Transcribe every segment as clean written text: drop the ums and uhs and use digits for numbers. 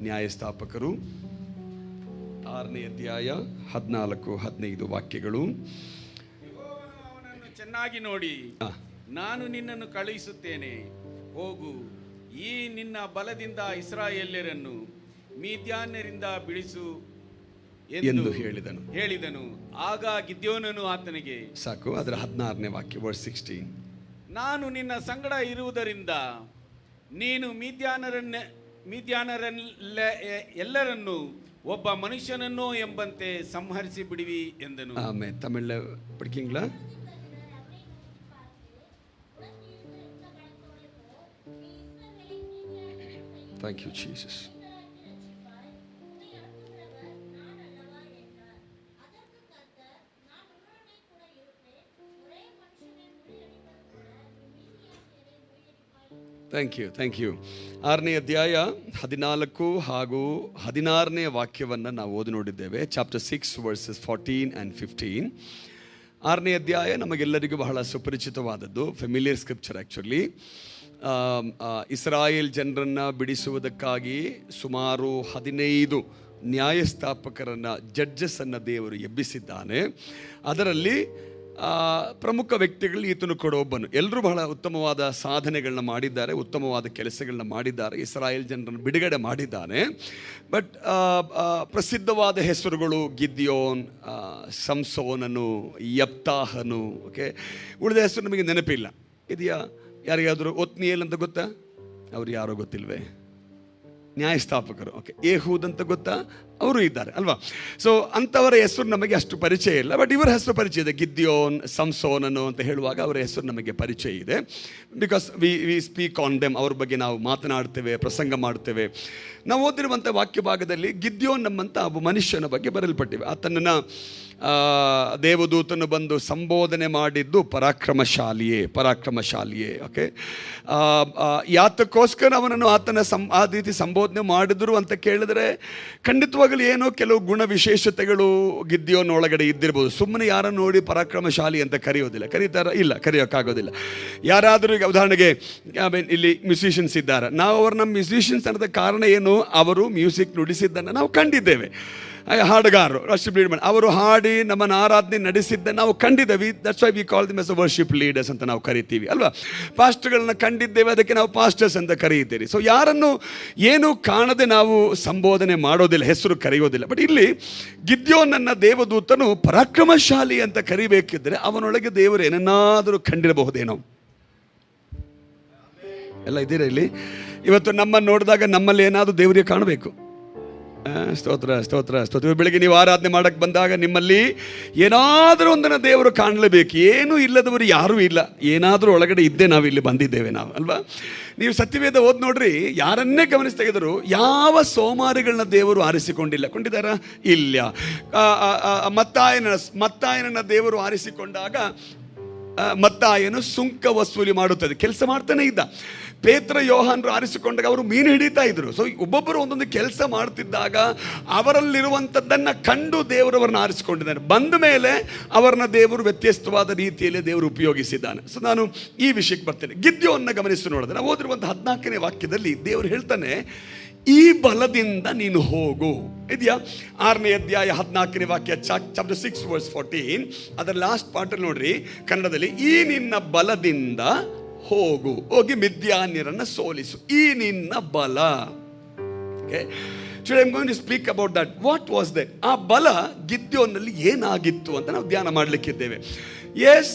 ನ್ಯಾಯಸ್ಥಾಪಕರು 6ನೇ ಅಧ್ಯಾಯ 14-15 ವಾಕ್ಯಗಳು. ಅವನನ್ನು ಚೆನ್ನಾಗಿ ನೋಡಿ, ನಾನು ನಿನ್ನನ್ನು ಕಳುಹಿಸುತ್ತೇನೆ, ಹೋಗು, ಈ ನಿನ್ನ ಬಲದಿಂದ ಇಸ್ರಾಯೇಲ್ಯರನ್ನು ಮಿದ್ಯಾನ್ಯರಿಂದ ಬಿಡಿಸು ಎಂದು ಹೇಳಿದನು. ಆಗ ಗಿದ್ಯೋನನು ಆತನಿಗೆ, ಸಾಕು, ಅದರ 16ನೇ ವಾಕ್ಯ, ವರ್ಸ್ 16, ನಾನು ನಿನ್ನ ಸಂಗಡ ಇರುವುದರಿಂದ ನೀನು ಮಿದ್ಯಾನರೆಲ್ಲರನ್ನು ಒಬ್ಬ ಮನುಷ್ಯನನ್ನು ಎಂಬಂತೆ ಸಂಹರಿಸಿ ಬಿಡುವಿ ಎಂದನು. ಆಮೆನ್. ತಮಿಳ್ படிக்கீங்களா? Thank you, Jesus. Thank you. 6ನೇ ಅಧ್ಯಾಯ 14 ಹಾಗೂ 16ನೇ ವಾಕ್ಯವನ್ನು ನಾವು ಓದಿ ನೋಡಿದ್ದೇವೆ. Chapter 6 versus 14 and 15. 6ನೇ ಅಧ್ಯಾಯ ನಮಗೆಲ್ಲರಿಗೂ ಬಹಳ ಸುಪರಿಚಿತವಾದದ್ದು, ಫೆಮಿಲಿಯರ್ ಸ್ಕ್ರಿಪ್ಚರ್ ಆ್ಯಕ್ಚುಲಿ. ಇಸ್ರಾಯೇಲ್ ಜನರನ್ನು ಬಿಡಿಸುವುದಕ್ಕಾಗಿ ಸುಮಾರು 15 ನ್ಯಾಯಸ್ಥಾಪಕರನ್ನು, ಜಡ್ಜಸ್ಸನ್ನು ದೇವರು ಎಬ್ಬಿಸಿದ್ದಾನೆ. ಅದರಲ್ಲಿ ಪ್ರಮುಖ ವ್ಯಕ್ತಿಗಳು ಈತನು ಕೂಡ ಒಬ್ಬನು. ಎಲ್ಲರೂ ಬಹಳ ಉತ್ತಮವಾದ ಸಾಧನೆಗಳನ್ನ ಮಾಡಿದ್ದಾರೆ, ಉತ್ತಮವಾದ ಕೆಲಸಗಳನ್ನ ಮಾಡಿದ್ದಾರೆ, ಇಸ್ರಾಯೇಲ್ ಜನರನ್ನು ಬಿಡುಗಡೆ ಮಾಡಿದ್ದಾನೆ. ಬಟ್ ಪ್ರಸಿದ್ಧವಾದ ಹೆಸರುಗಳು ಗಿದ್ಯೋನ್, ಸಂಸೋನನು, ಯಪ್ತಾಹನು. ಓಕೆ, ಉಳಿದ ಹೆಸರು ನಮಗೆ ನೆನಪಿಲ್ಲ. ಇದೆಯಾ? ಯಾರಿಗಾದರೂ ಒತ್ನಿಯೇಲ್ ಅಂತ ಗೊತ್ತಾ? ಅವ್ರು ಯಾರೋ ಗೊತ್ತಿಲ್ವೇ? ನ್ಯಾಯಸ್ಥಾಪಕರು. ಓಕೆ, ಏಹೂದ್ ಅಂತ ಗೊತ್ತಾ? ಅವರು ಇದ್ದಾರೆ ಅಲ್ವಾ? ಸೊ ಅಂಥವರ ಹೆಸರು ನಮಗೆ ಅಷ್ಟು ಪರಿಚಯ ಇಲ್ಲ. ಬಟ್ ಇವರ ಹೆಸರು ಪರಿಚಯ ಇದೆ. ಗಿದ್ಯೋನ್, ಸಂಸೋನನು ಅಂತ ಹೇಳುವಾಗ ಅವರ ಹೆಸರು ನಮಗೆ ಪರಿಚಯ ಇದೆ. Because we speak on them. ಅವ್ರ ಬಗ್ಗೆ ನಾವು ಮಾತನಾಡ್ತೇವೆ, ಪ್ರಸಂಗ ಮಾಡ್ತೇವೆ. ನಾವು ಓದಿರುವಂಥ ವಾಕ್ಯ ಭಾಗದಲ್ಲಿ ಗಿದ್ಯೋನ್ ನಮ್ಮಂಥ ಒಬ್ಬ ಮನುಷ್ಯನ ಬಗ್ಗೆ ಬರೆಯಲ್ಪಟ್ಟಿವೆ. ಆತನನ್ನು ದೇವದೂತನು ಬಂದು ಸಂಬೋಧನೆ ಮಾಡಿದ್ದು ಪರಾಕ್ರಮಶಾಲಿಯೇ. ಓಕೆ, ಯಾತಕ್ಕೋಸ್ಕರ ಅವನನ್ನು ಆ ರೀತಿ ಸಂಬೋಧನೆ ಮಾಡಿದ್ರು ಅಂತ ಕೇಳಿದ್ರೆ, ಖಂಡಿತವಾಗಲೂ ಏನೋ ಕೆಲವು ಗುಣ ವಿಶೇಷತೆಗಳು ಗಿದ್ಯೋನ್ ಒಳಗಡೆ ಇದ್ದಿರ್ಬೋದು. ಸುಮ್ಮನೆ ಯಾರನ್ನು ನೋಡಿ ಪರಾಕ್ರಮಶಾಲಿ ಅಂತ ಕರೆಯೋದಿಲ್ಲ. ಇಲ್ಲ, ಕರೆಯೋಕ್ಕಾಗೋದಿಲ್ಲ. ಯಾರಾದರೂ ಈಗ ಉದಾಹರಣೆಗೆ ಇಲ್ಲಿ ಮ್ಯೂಸಿಷಿಯನ್ಸ್ ಇದ್ದಾರೆ, ನಾವು ಅವ್ರನ್ನ ಮ್ಯೂಸಿಷಿಯನ್ಸ್ ಅನ್ನೋದ ಕಾರಣ ಏನು? ಅವರು ಮ್ಯೂಸಿಕ್ ನುಡಿಸಿದ್ದನ್ನು ನಾವು ಕಂಡಿದ್ದೇವೆ. ಹಾಡುಗಾರರು, ಅವರು ಹಾಡಿ ನಮ್ಮನ್ನು ಆರಾಧನೆ ನಡೆಸಿದ್ದನ್ನು ನಾವು ಕಂಡಿದ್ದೇವೆ. That's why we call them as a worship leaders ಅಂತ ನಾವು ಕರಿತೀವಿ ಅಲ್ವಾ? ಪಾಸ್ಟರ್ಗಳನ್ನ ಕಂಡಿದ್ದೇವೆ, ಅದಕ್ಕೆ ನಾವು ಪಾಸ್ಟರ್ಸ್ ಅಂತ ಕರೀತೀರಿ. ಸೊ ಯಾರನ್ನು ಏನು ಕಾಣದೆ ನಾವು ಸಂಬೋಧನೆ ಮಾಡೋದಿಲ್ಲ, ಹೆಸರು ಕರೆಯೋದಿಲ್ಲ. ಬಟ್ ಇಲ್ಲಿ ಗಿದ್ಯೋನನ್ನ ದೇವದೂತನು ಪರಾಕ್ರಮಶಾಲಿ ಅಂತ ಕರಿಬೇಕಿದ್ರೆ ಅವನೊಳಗೆ ದೇವರು ಏನನ್ನಾದರೂ ಕಂಡಿರಬಹುದೇನೋ. ಎಲ್ಲ ಇದ್ದೀರಾ ಇಲ್ಲಿ? ಇವತ್ತು ನಮ್ಮನ್ನು ನೋಡಿದಾಗ ನಮ್ಮಲ್ಲಿ ಏನಾದರೂ ದೇವರಿಗೆ ಕಾಣಬೇಕು. ಸ್ತೋತ್ರ. ಬೆಳಗ್ಗೆ ನೀವು ಆರಾಧನೆ ಮಾಡಕ್ಕೆ ಬಂದಾಗ ನಿಮ್ಮಲ್ಲಿ ಏನಾದರೂ ಒಂದನ್ನು ದೇವರು ಕಾಣಲೇಬೇಕು. ಏನೂ ಇಲ್ಲದವರು ಯಾರೂ ಇಲ್ಲ, ಏನಾದರೂ ಒಳಗಡೆ ಇದ್ದೇ ನಾವು ಇಲ್ಲಿ ಬಂದಿದ್ದೇವೆ ನಾವು ಅಲ್ವಾ? ನೀವು ಸತ್ಯವೇದ ಓದ್ ನೋಡ್ರಿ, ಯಾರನ್ನೇ ಗಮನಿಸ್ತಾಗಿದ್ರು ಯಾವ ಸೋಮಾರಿಗಳನ್ನ ದೇವರು ಕೊಂಡಿದ್ದಾರಾ? ಇಲ್ಲ. ಮತ್ತಾಯನನ್ನ ದೇವರು ಆರಿಸಿಕೊಂಡಾಗ ಮತ್ತಾಯನು ಸುಂಕ ವಸೂಲಿ ಮಾಡುತ್ತದೆ ಕೆಲಸ ಮಾಡ್ತಾನೆ ಇದ್ದ. ಪೇತ್ರ ಯೋಹಾನರು ಆರಿಸಿಕೊಂಡಾಗ ಅವರು ಮೀನು ಹಿಡಿತಾ ಇದ್ರು. ಸೊ ಒಬ್ಬೊಬ್ಬರು ಒಂದೊಂದು ಕೆಲಸ ಮಾಡ್ತಿದ್ದಾಗ ಅವರಲ್ಲಿರುವಂಥದ್ದನ್ನು ಕಂಡು ದೇವರವರನ್ನ ಆರಿಸಿಕೊಂಡಿದ್ದಾನೆ. ಬಂದ ಮೇಲೆ ಅವರನ್ನ ದೇವರು ವ್ಯತ್ಯಸ್ತವಾದ ರೀತಿಯಲ್ಲಿ ದೇವರು ಉಪಯೋಗಿಸಿದ್ದಾನೆ. ಸೊ ನಾನು ಈ ವಿಷಯಕ್ಕೆ ಬರ್ತೇನೆ. ಗಿದ್ಯೋನ್ನ ಗಮನಿಸಿ ನೋಡಿದ್ರೆ ನಾವು ಓದಿರುವಂಥ 14ನೇ ವಾಕ್ಯದಲ್ಲಿ ದೇವರು ಹೇಳ್ತಾನೆ, ಈ ಬಲದಿಂದ ನೀನು ಹೋಗು. ಇದೆಯಾ? 6ನೇ ಅಧ್ಯಾಯ 14ನೇ ವಾಕ್ಯ, ಚಾಪ್ಟರ್ 6 ವರ್ಸ್ 14. ಅದರ ಲಾಸ್ಟ್ ಪಾರ್ಟಲ್ಲಿ ನೋಡ್ರಿ, ಕನ್ನಡದಲ್ಲಿ, ಈ ನಿನ್ನ ಬಲದಿಂದ ಹೋಗಿ ಮಿದ್ಯಾನ್ಯರನ್ನ ಸೋಲಿಸು. ಈ ನಿನ್ನ ಬಲ. Okay? Today I'm going to speak about that. What was that? ಆ ಬಲ ಗಿದ್ಯೋನಲ್ಲಿ ಏನಾಗಿತ್ತು ಅಂತ ನಾವು ಧ್ಯಾನ ಮಾಡಲಿಕ್ಕಿದ್ದೇವೆ. ಎಸ್,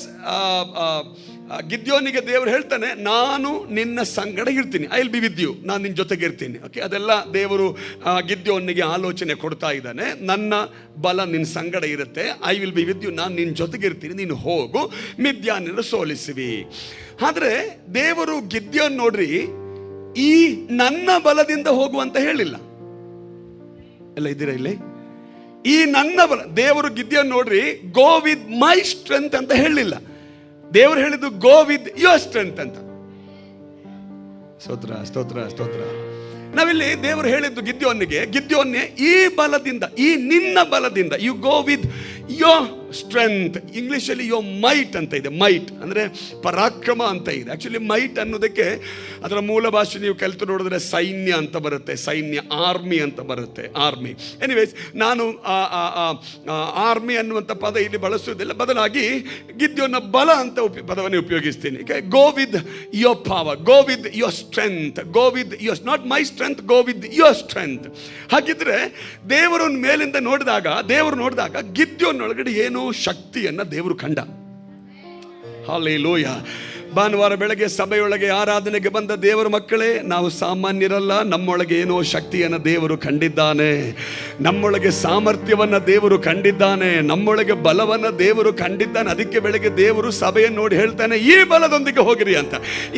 ಗಿದ್ಯೋನಿಗೆ ದೇವರು ಹೇಳ್ತಾನೆ, ನಾನು ನಿನ್ನ ಸಂಗಡ ಇರ್ತೀನಿ, I will be with you, ನಾನು ನಿನ್ನ ಜೊತೆಗೆ ಇರ್ತೀನಿ. ಓಕೆ, ಅದೆಲ್ಲ ದೇವರು ಗಿದ್ಯೋನಿಗೆ ಆಲೋಚನೆ ಕೊಡ್ತಾ ಇದ್ದಾನೆ. ನನ್ನ ಬಲ ನಿನ್ನ ಸಂಗಡ ಇರುತ್ತೆ, I will be with you, ನಾನು ನಿನ್ನ ಜೊತೆಗೆ ಇರ್ತೀನಿ, ನೀನು ಹೋಗು, ಮಿದ್ಯಾನ್ಯರನ್ನು ಸೋಲಿಸುವಿ. ಆದರೆ ದೇವರು ಗಿದ್ಯೋನ್ ನೋಡ್ರಿ, ಈ ನನ್ನ ಬಲದಿಂದ ಹೋಗುವಂತ ಹೇಳಿಲ್ಲ. ಎಲ್ಲ ಇದ್ದೀರಾ ಇಲ್ಲಿ? ಈ ನನ್ನ ಬಲ, ದೇವರು ಗಿದ್ಯೋನ್ ನೋಡ್ರಿ, ಗೋ ವಿತ್ ಮೈ ಸ್ಟ್ರೆಂತ್ ಅಂತ ಹೇಳಿಲ್ಲ. ದೇವರು ಹೇಳಿದ್ದು ಗೋ ವಿತ್ ಯುವರ್ ಸ್ಟ್ರೆಂತ್ ಅಂತ. ಸ್ತೋತ್ರ. ನಾವಿಲ್ಲಿ ದೇವರು ಹೇಳಿದ್ದು ಗಿದ್ಯೋನ್ಗೆ, ಈ ಬಲದಿಂದ, ಈ ನಿನ್ನ ಬಲದಿಂದ, you go with your strength. ಇಂಗ್ಲಿಷಲ್ಲಿ ಯೋರ್ ಮೈಟ್ ಅಂತ ಇದೆ. ಮೈಟ್ ಅಂದರೆ ಪರಾಕ್ರಮ ಅಂತ ಇದೆ. ಆ್ಯಕ್ಚುಲಿ ಮೈಟ್ ಅನ್ನೋದಕ್ಕೆ ಅದರ ಮೂಲ ಭಾಷೆ ನೀವು ಕಲಿತು ನೋಡಿದ್ರೆ ಸೈನ್ಯ ಅಂತ ಬರುತ್ತೆ, ಸೈನ್ಯ, ಆರ್ಮಿ ಅಂತ ಬರುತ್ತೆ, ಆರ್ಮಿ. ಎನಿವೇಸ್, ನಾನು ಆರ್ಮಿ ಅನ್ನುವಂಥ ಪದ ಇಲ್ಲಿ ಬಳಸುವುದಿಲ್ಲ, ಬದಲಾಗಿ ಗಿದ್ಯೋನ ಬಲ ಅಂತ ಪದವನ್ನು ಉಪಯೋಗಿಸ್ತೀನಿ. Go with your power, go with your strength, go with your, not my strength, go with your strength. ಹಾಗಿದ್ರೆ ದೇವರು ಮೇಲಿಂದ ನೋಡಿದಾಗ ಗಿದ್ಯೋನೊಳಗಡೆ ಏನೋ ಶಕ್ತಿಯನ್ನ ದೇವರು ಕಂಡ. ಹಲ್ಲೆಲೂಯಾ. ಭಾನುವಾರ ಬೆಳಗ್ಗೆ ಸಭೆಯೊಳಗೆ ಆರಾಧನೆಗೆ ಬಂದ ದೇವರ ಮಕ್ಕಳೇ, ನಾವು ಸಾಮಾನ್ಯರಲ್ಲ. ನಮ್ಮೊಳಗೆ ಏನೋ ಶಕ್ತಿಯನ್ನು ದೇವರು ಕಂಡಿದ್ದಾನೆ, ನಮ್ಮೊಳಗೆ ಸಾಮರ್ಥ್ಯವನ್ನು ದೇವರು ಕಂಡಿದ್ದಾನೆ, ನಮ್ಮೊಳಗೆ ಬಲವನ್ನು ದೇವರು ಕಂಡಿದ್ದಾನೆ. ಅದಕ್ಕೆ ಬೆಳಗ್ಗೆ ದೇವರು ಸಭೆಯನ್ನು ನೋಡಿ ಹೇಳ್ತಾನೆ, ಈ ಬಲದೊಂದಿಗೆ ಹೋಗಿರಿ ಅಂತ,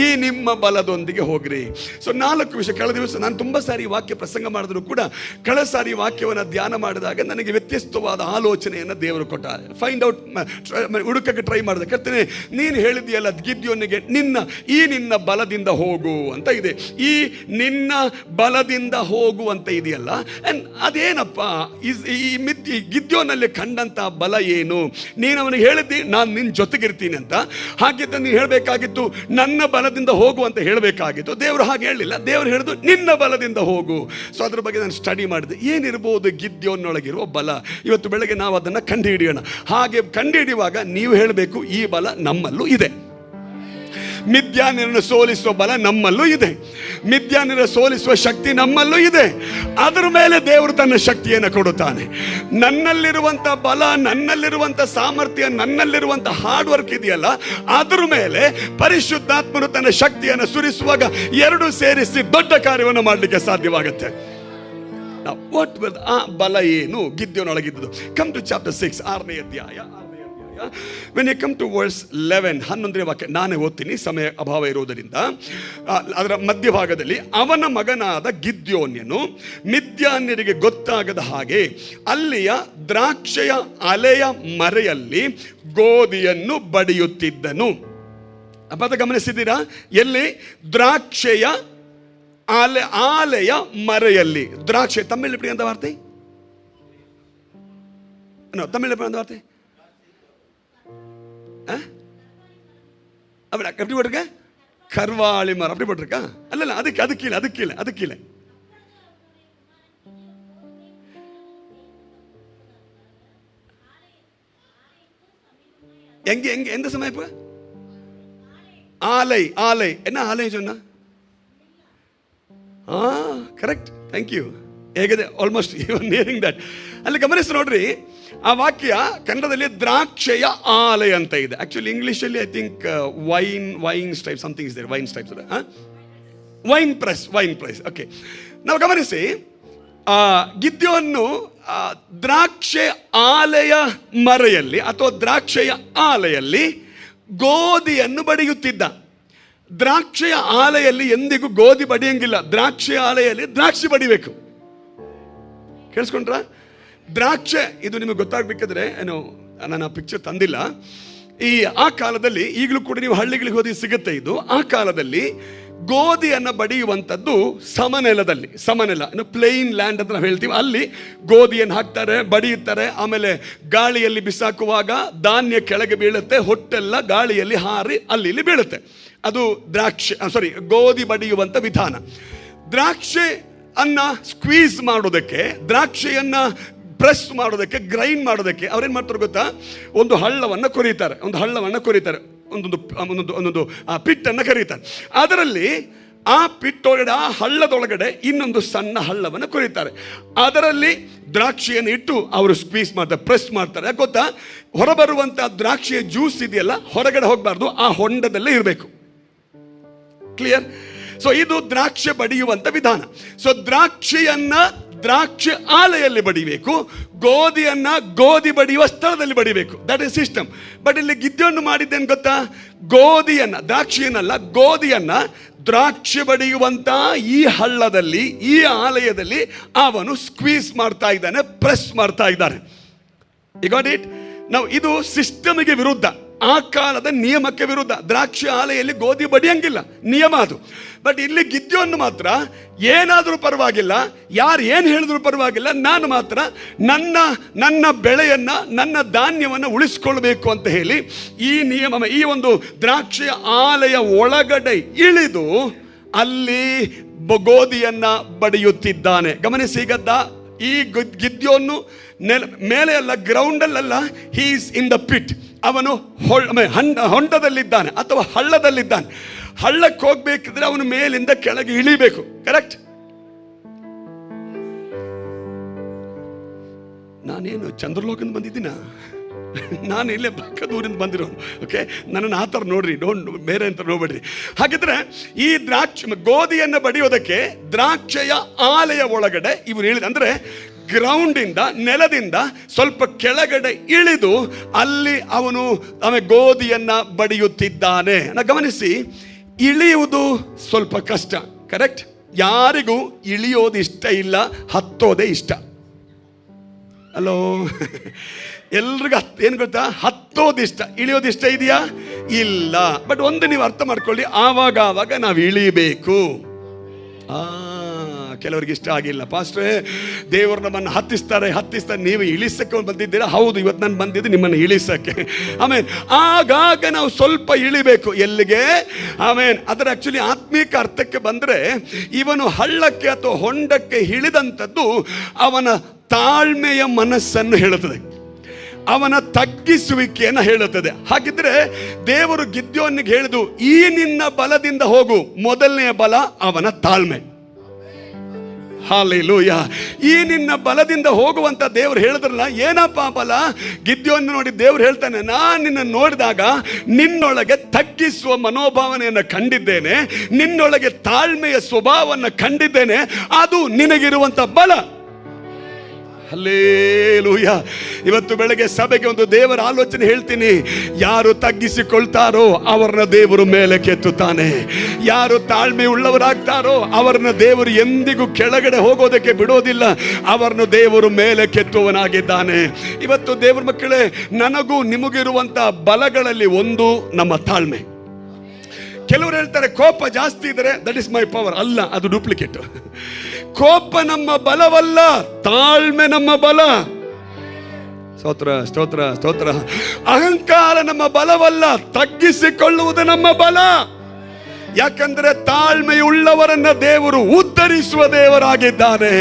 ಈ ನಿಮ್ಮ ಬಲದೊಂದಿಗೆ ಹೋಗಿರಿ. ಸೊ 4 ವಿಷಯ. ಕಳೆದ ದಿವಸ ನಾನು ತುಂಬ ಸಾರಿ ವಾಕ್ಯ ಪ್ರಸಂಗ ಮಾಡಿದ್ರು ಕೂಡ ಕಳೆದ ಸಾರಿ ವಾಕ್ಯವನ್ನು ಧ್ಯಾನ ಮಾಡಿದಾಗ ನನಗೆ ವ್ಯತ್ಯಸ್ತವಾದ ಆಲೋಚನೆಯನ್ನು ದೇವರು ಕೊಟ್ಟ. ಫೈಂಡ್ ಔಟ್, ಹುಡುಕಕ್ಕೆ ಟ್ರೈ ಮಾಡಿದೆ. ಕರ್ತನೇ, ನೀನು ಹೇಳಿದೆಯಲ್ಲ ಗಿದ್ಯೋನಿಗೆ ನಿನ್ನ ಬಲದಿಂದ ಹೋಗು ಅಂತ ಇದೆ. ಈ ನಿನ್ನ ಬಲದಿಂದ ಹೋಗು ಅಂತ ಇದೆಯಲ್ಲ, ಅದೇನಪ್ಪ? ಈ ಗಿದ್ಯೋನಲ್ಲಿ ಕಂಡಂತ ಬಲ ಏನು? ನೀನು ಅವನಿಗೆ ಹೇಳಿದ್ದಿ ನಾನು ನಿನ್ನ ಜೊತೆಗಿರ್ತೀನಿ ಅಂತ. ಹಾಗಿದ್ದ ನೀನು ಹೇಳಬೇಕಾಗಿತ್ತು ನನ್ನ ಬಲದಿಂದ ಹೋಗು ಅಂತ ಹೇಳಬೇಕಾಗಿತ್ತು. ದೇವರು ಹಾಗೆ ಹೇಳಲಿಲ್ಲ. ದೇವರು ಹೇಳಿದ್ರು ನಿನ್ನ ಬಲದಿಂದ ಹೋಗು. ಸೊ ಅದ್ರ ಬಗ್ಗೆ ನಾನು ಸ್ಟಡಿ ಮಾಡಿದೆ. ಏನಿರ್ಬೋದು ಗಿದ್ಯೋನೊಳಗಿರುವ ಬಲ? ಇವತ್ತು ಬೆಳಗ್ಗೆ ನಾವು ಅದನ್ನು ಕಂಡುಹಿಡಿಯೋಣ. ಹಾಗೆ ಕಂಡುಹಿಡಿಯುವಾಗ ನೀವು ಹೇಳಬೇಕು, ಈ ಬಲ ನಮ್ಮಲ್ಲೂ ಇದೆ. ಮಿದ್ಯಾನ್ಯರನ್ನು ಸೋಲಿಸುವ ಬಲ ನಮ್ಮಲ್ಲೂ ಇದೆ, ಮಿದ್ಯಾನ್ಯರ ಸೋಲಿಸುವ ಶಕ್ತಿ ನಮ್ಮಲ್ಲೂ ಇದೆ. ಅದರ ಮೇಲೆ ದೇವರು ತನ್ನ ಶಕ್ತಿಯನ್ನು ಕೊಡುತ್ತಾನೆ. ನನ್ನಲ್ಲಿರುವಂಥ ಬಲ, ನನ್ನಲ್ಲಿರುವಂಥ ಸಾಮರ್ಥ್ಯ, ನನ್ನಲ್ಲಿರುವಂಥ ಹಾರ್ಡ್ ವರ್ಕ್ ಇದೆಯಲ್ಲ, ಅದರ ಮೇಲೆ ಪರಿಶುದ್ಧಾತ್ಮನು ತನ್ನ ಶಕ್ತಿಯನ್ನು ಸುರಿಸುವಾಗ ಎರಡೂ ಸೇರಿಸಿ ದೊಡ್ಡ ಕಾರ್ಯವನ್ನು ಮಾಡಲಿಕ್ಕೆ ಸಾಧ್ಯವಾಗುತ್ತೆ. ಆ ಬಲ ಏನು ಗಿದ್ಯೋನೊಳಗಿದ್ದು? ಕಮ್ ಟು ಚಾಪ್ಟರ್ 6, 6ನೇ ಅಧ್ಯಾಯ. When you come to verse 11, 11ನೇ ವಾಕ್ಯ ನಾನೇ ಓದ್ತೀನಿ, ಸಮಯ ಅಭಾವ ಇರುವುದರಿಂದ. ಅದರ ಮಧ್ಯಭಾಗದಲ್ಲಿ, ಅವನ ಮಗನಾದ ಗಿದ್ಯೋನ್ಯನು ಮಿದ್ಯಾನ್ಯರಿಗೆ ಗೊತ್ತಾಗದ ಹಾಗೆ ಅಲ್ಲಿಯ ದ್ರಾಕ್ಷೆಯ ಅಲೆಯ ಮರೆಯಲ್ಲಿ ಗೋಧಿಯನ್ನು ಬಡಿಯುತ್ತಿದ್ದನು. ಪದ ಗಮನಿಸಿದ್ದೀರಾ? ಎಲ್ಲಿ? ದ್ರಾಕ್ಷೆಯ ಆಲೆಯ ಮರೆಯಲ್ಲಿ. ದ್ರಾಕ್ಷೆ ತಮಿಳ್ ಎಪ್ಪಡಿ ಅಂತ ವಾರ್ತೆ? ತಮಿಳ್ ಎಪ್ಪಡಿ ಅಂತ ವಾರ್ತೆ? அப்படி போட்டிருக்க கர்வாலி மரம் அப்படி போட்டிருக்கா? அல்ல, அது கீழே. எங்க எந்த சமயப்பு? ஆலை. என்ன ஆலை சொன்னா? Correct, thank you. ಹೇಗಿದೆ? Almost you are nearing that. ಅಲ್ಲಿ ಗಮನಿಸಿ ನೋಡ್ರಿ, ಆ ವಾಕ್ಯ ಕನ್ನಡದಲ್ಲಿ ದ್ರಾಕ್ಷೆಯ ಆಲೆ ಅಂತ ಇದೆ. ಆಕ್ಚುಲಿ ಇಂಗ್ಲಿಷಲ್ಲಿ I think wine stipe something is there. Wine stipes, wine price. Okay, ನಾವು ಗಮನಿಸಿ, ಗಿದ್ಯೋನು ದ್ರಾಕ್ಷೆ ಆಲೆಯ ಮರೆಯಲ್ಲಿ ಅಥವಾ ದ್ರಾಕ್ಷೆಯ ಆಲೆಯಲ್ಲಿ ಗೋಧಿಯನ್ನು ಬಡಿಯುತ್ತಿದ್ದ. ದ್ರಾಕ್ಷೆಯ ಆಲೆಯಲ್ಲಿ ಎಂದಿಗೂ ಗೋಧಿ ಬಡಿಯಂಗಿಲ್ಲ. ದ್ರಾಕ್ಷೆಯ ಆಲೆಯಲ್ಲಿ ದ್ರಾಕ್ಷಿ ಬಡಿಬೇಕು. ಕೇಳಿಸ್ಕೊಂಡ್ರ? ದ್ರಾಕ್ಷೆ, ಇದು ನಿಮಗೆ ಗೊತ್ತಾಗಬೇಕಾದ್ರೆ, ಏನು, ನಾನು ಆ ಪಿಕ್ಚರ್ ತಂದಿಲ್ಲ. ಆ ಕಾಲದಲ್ಲಿ, ಈಗಲೂ ಕೂಡ ನೀವು ಹಳ್ಳಿಗಳಿಗೆ ಹೋಗಿ ಸಿಗುತ್ತೆ ಇದು. ಆ ಕಾಲದಲ್ಲಿ ಗೋಧಿಯನ್ನು ಬಡಿಯುವಂಥದ್ದು ಸಮನೆಲ, ಪ್ಲೇನ್ ಲ್ಯಾಂಡ್ ಅಂತ ನಾವು ಹೇಳ್ತೀವಿ. ಅಲ್ಲಿ ಗೋಧಿಯನ್ನು ಹಾಕ್ತಾರೆ, ಬಡಿಯುತ್ತಾರೆ. ಆಮೇಲೆ ಗಾಳಿಯಲ್ಲಿ ಬಿಸಾಕುವಾಗ ಧಾನ್ಯ ಕೆಳಗೆ ಬೀಳುತ್ತೆ, ಹೊಟ್ಟೆಲ್ಲ ಗಾಳಿಯಲ್ಲಿ ಹಾರಿ ಅಲ್ಲಿ ಬೀಳುತ್ತೆ. ಅದು ಗೋಧಿ ಬಡಿಯುವಂಥ ವಿಧಾನ. ದ್ರಾಕ್ಷೆ ಅನ್ನ ಸ್ಕ್ವೀಸ್ ಮಾಡೋದಕ್ಕೆ, ದ್ರಾಕ್ಷಿಯನ್ನ ಪ್ರೆಸ್ ಮಾಡೋದಕ್ಕೆ, ಗ್ರೈಂಡ್ ಮಾಡೋದಕ್ಕೆ ಅವ್ರೇನು ಮಾಡ್ತಾರೆ ಗೊತ್ತಾ? ಒಂದು ಹಳ್ಳವನ್ನು ಕೊರೀತಾರೆ, ಒಂದೊಂದು ಪಿಟ್ಟನ್ನು ಕರೀತಾರೆ. ಅದರಲ್ಲಿ ಆ ಪಿಟ್ಟೊಳಗಡೆ, ಆ ಹಳ್ಳದೊಳಗಡೆ ಇನ್ನೊಂದು ಸಣ್ಣ ಹಳ್ಳವನ್ನು ಕೊರೀತಾರೆ. ಅದರಲ್ಲಿ ದ್ರಾಕ್ಷಿಯನ್ನು ಇಟ್ಟು ಅವರು ಸ್ಕ್ವೀಸ್ ಮಾಡ್ತಾರೆ, ಪ್ರೆಸ್ ಮಾಡ್ತಾರೆ. ಯಾಕೆ ಗೊತ್ತಾ? ಹೊರಬರುವಂಥ ದ್ರಾಕ್ಷಿಯ ಜ್ಯೂಸ್ ಇದೆಯಲ್ಲ, ಹೊರಗಡೆ ಹೋಗಬಾರ್ದು, ಆ ಹೊಂಡದಲ್ಲೇ ಇರಬೇಕು. ಕ್ಲಿಯರ್? ಸೊ ಇದು ದ್ರಾಕ್ಷಿ ಬಡಿಯುವಂಥ ವಿಧಾನ. ಸೊ ದ್ರಾಕ್ಷಿ ಆಲೆಯಲ್ಲಿ ಬಡಿಬೇಕು, ಗೋಧಿಯನ್ನ ಗೋಧಿ ಬಡಿಯುವ ಸ್ಥಳದಲ್ಲಿ ಬಡಿಬೇಕು. That is system. ಬಟ್ ಇಲ್ಲಿ ಗಿದ್ಯೋನು ಮಾಡಿದ್ದೇನು ಗೊತ್ತಾ? ದ್ರಾಕ್ಷಿಯನ್ನಲ್ಲ, ಗೋಧಿಯನ್ನ ದ್ರಾಕ್ಷಿ ಬಡಿಯುವಂತ ಈ ಹಳ್ಳದಲ್ಲಿ, ಈ ಆಲಯದಲ್ಲಿ ಅವನು ಸ್ಕ್ವೀಸ್ ಮಾಡ್ತಾ ಇದ್ದಾನೆ, ಪ್ರೆಸ್ ಮಾಡ್ತಾ ಇದ್ದಾನೆ. You got it? ನಾವು ಇದು ಸಿಸ್ಟಮ್ಗೆ ವಿರುದ್ಧ. ಆ ಕಾಲದ ನಿಯಮಕ್ಕೆ ವಿರುದ್ಧ. ದ್ರಾಕ್ಷಿ ಆಲೆಯಲ್ಲಿ ಗೋಧಿ ಬಡಿಯಂಗಿಲ್ಲ, ನಿಯಮ ಅದು. ಬಟ್ ಇಲ್ಲಿ ಗಿದ್ಯೋನ್ ಮಾತ್ರ ಏನಾದರೂ ಪರವಾಗಿಲ್ಲ, ಯಾರು ಏನು ಹೇಳಿದ್ರು ಪರವಾಗಿಲ್ಲ, ನಾನು ಮಾತ್ರ ನನ್ನ ಬೆಳೆಯನ್ನ, ನನ್ನ ಧಾನ್ಯವನ್ನು ಉಳಿಸ್ಕೊಳ್ಬೇಕು ಅಂತ ಹೇಳಿ ಈ ನಿಯಮ, ಈ ಒಂದು ದ್ರಾಕ್ಷಿ ಆಲೆಯ ಒಳಗಡೆ ಇಳಿದು ಅಲ್ಲಿ ಗೋಧಿಯನ್ನ ಬಡಿಯುತ್ತಿದ್ದಾನೆ. ಗಮನಿಸಿ, ಈಗ ಈ ಗಿದ್ಯೋನು ಮೇಲೆ ಅಲ್ಲ, ಗ್ರೌಂಡಲ್ಲ, he is in the pit. ಅವನು ಹೊಂಡದಲ್ಲಿದ್ದಾನೆ ಅಥವಾ ಹಳ್ಳದಲ್ಲಿದ್ದಾನೆ. ಹಳ್ಳಕ್ಕೆ ಹೋಗ್ಬೇಕಿದ್ರೆ ಅವನು ಮೇಲಿಂದ ಕೆಳಗೆ ಇಳಿಬೇಕು. ಕರೆಕ್ಟ್? ನಾನೇನು ಚಂದ್ರಲೋಕದಿಂದ ಬಂದಿದ್ದೀನ? ನಾನು ಇಲ್ಲೇ ಪಕ್ಕ ದೂರಿಂದ ಬಂದಿರೋನು. ಓಕೆ, ನನ್ನನ್ನು ಆ ಥರ ನೋಡ್ರಿ, ಬೇರೆ ಅಂತ ನೋಡ್ಬೇಡ್ರಿ. ಹಾಗಿದ್ರೆ ಈ ಗೋಧಿಯನ್ನು ಬಡಿಯೋದಕ್ಕೆ ದ್ರಾಕ್ಷೆಯ ಆಲೆಯ ಒಳಗಡೆ ಇವರು ಇಳಿದ, ಅಂದ್ರೆ ಗ್ರೌಂಡಿಂದ, ನೆಲದಿಂದ ಸ್ವಲ್ಪ ಕೆಳಗಡೆ ಇಳಿದು ಅಲ್ಲಿ ಅವನು ಗೋಧಿಯನ್ನ ಬಡಿಯುತ್ತಿದ್ದಾನೆ. ಗಮನಿಸಿ, ಇಳಿಯುವುದು ಸ್ವಲ್ಪ ಕಷ್ಟ. ಕರೆಕ್ಟ್? ಯಾರಿಗೂ ಇಳಿಯೋದು ಇಷ್ಟ ಇಲ್ಲ, ಹತ್ತೋದೇ ಇಷ್ಟ. ಹಲೋ, ಎಲ್ರಿಗೂ ಏನು ಗೊತ್ತಾ? ಹತ್ತೋದು ಇಷ್ಟ, ಇಳಿಯೋದು ಇಷ್ಟ ಇದೆಯಾ? ಇಲ್ಲ. ಬಟ್ ಒಂದು ನೀವು ಅರ್ಥ ಮಾಡ್ಕೊಳ್ಳಿ, ಆವಾಗ ನಾವು ಇಳಿಬೇಕು. ಕೆಲವರಿಗೆ ಇಷ್ಟ ಆಗಿಲ್ಲ, ಪಾಸ್ಟ್ರೇ ದೇವರು ನಮ್ಮನ್ನು ಹತ್ತಿಸ್ತಾರೆ, ನೀವು ಇಳಿಸಕ್ಕೆ ಬಂದಿದ್ದೀರಾ. ಹೌದು, ಇವತ್ತು ನಾನು ಬಂದಿದ್ದು ನಿಮ್ಮನ್ನು ಇಳಿಸಕ್ಕೆ. ಆಮೇಲೆ ಆಗಾಗ ನಾವು ಸ್ವಲ್ಪ ಇಳಿಬೇಕು. ಎಲ್ಲಿಗೆ? ಆಮೇಲೆ ಅದರ ಆಕ್ಚುಲಿ ಆತ್ಮೀಕ ಅರ್ಥಕ್ಕೆ ಬಂದರೆ, ಇವನು ಹಳ್ಳಕ್ಕೆ ಅಥವಾ ಹೊಂಡಕ್ಕೆ ಇಳಿದಂಥದ್ದು ಅವನ ತಾಳ್ಮೆಯ ಮನಸ್ಸನ್ನು ಹೇಳುತ್ತದೆ, ಅವನ ತಗ್ಗಿಸುವಿಕೆಯನ್ನು ಹೇಳುತ್ತದೆ. ಹಾಗಿದ್ರೆ ದೇವರು ಗಿದ್ಯೋನಿಗೆ ಹೇಳಿದು, ಈ ನಿನ್ನ ಬಲದಿಂದ ಹೋಗು. ಮೊದಲನೆಯ ಬಲ ಅವನ ತಾಳ್ಮೆ. ಹಲ್ಲೆಲೂಯ. ಈ ನಿನ್ನ ಬಲದಿಂದ ಹೋಗುವಂತ ದೇವರು ಹೇಳಿದ್ರಲ್ಲ, ಏನಪ್ಪ ಬಲ? ಗಿದ್ಯೋನ್ ನೋಡಿ ದೇವರು ಹೇಳ್ತಾನೆ, ನಾನು ನಿನ್ನ ನೋಡಿದಾಗ ನಿನ್ನೊಳಗೆ ತಗ್ಗಿಸುವ ಮನೋಭಾವನೆಯನ್ನು ಕಂಡಿದ್ದೇನೆ, ನಿನ್ನೊಳಗೆ ತಾಳ್ಮೆಯ ಸ್ವಭಾವವನ್ನು ಕಂಡಿದ್ದೇನೆ, ಅದು ನಿನಗಿರುವಂತ ಬಲ. ಹಲ್ಲೆಲೂಯ. ಇವತ್ತು ಬೆಳಗ್ಗೆ ಸಭೆಗೆ ಒಂದು ದೇವರ ಆಲೋಚನೆ ಹೇಳ್ತೀನಿ. ಯಾರು ತಗ್ಗಿಸಿಕೊಳ್ತಾರೋ ಅವರನ್ನ ದೇವರು ಮೇಲೆ ಕೆತ್ತುತ್ತಾನೆ. ಯಾರು ತಾಳ್ಮೆ ಉಳ್ಳವರಾಗ್ತಾರೋ ಅವರನ್ನ ದೇವರು ಎಂದಿಗೂ ಕೆಳಗಡೆ ಹೋಗೋದಕ್ಕೆ ಬಿಡೋದಿಲ್ಲ. ಅವರನ್ನು ದೇವರು ಮೇಲೆ ಕೆತ್ತುವನಾಗಿದ್ದಾನೆ. ಇವತ್ತು ದೇವರ ಮಕ್ಕಳೇ, ನನಗೂ ನಿಮಗಿರುವಂತ ಬಲಗಳಲ್ಲಿ ಒಂದು ನಮ್ಮ ತಾಳ್ಮೆ. ಕೆಲವರು ಹೇಳ್ತಾರೆ ಕೋಪ ಜಾಸ್ತಿ ಇದ್ರೆ ದಟ್ ಇಸ್ ಮೈ ಪವರ್. ಅಲ್ಲ, ಅದು ಡೂಪ್ಲಿಕೇಟ್. ಕೋಪ ನಮ್ಮ ಬಲವಲ್ಲ, ತಾಳ್ಮೆ ನಮ್ಮ ಬಲ. ಸ್ತೋತ್ರ ಸ್ತೋತ್ರ ಸ್ತೋತ್ರ. ಅಹಂಕಾರ ನಮ್ಮ ಬಲವಲ್ಲ, ತಗ್ಗಿಸಿಕೊಳ್ಳುವುದು ನಮ್ಮ ಬಲ. ಯಾಕಂದ್ರೆ ತಾಳ್ಮೆಯುಳ್ಳವರನ್ನ ದೇವರು ಉದ್ಧರಿಸುವ ದೇವರಾಗಿದ್ದಾನೆ.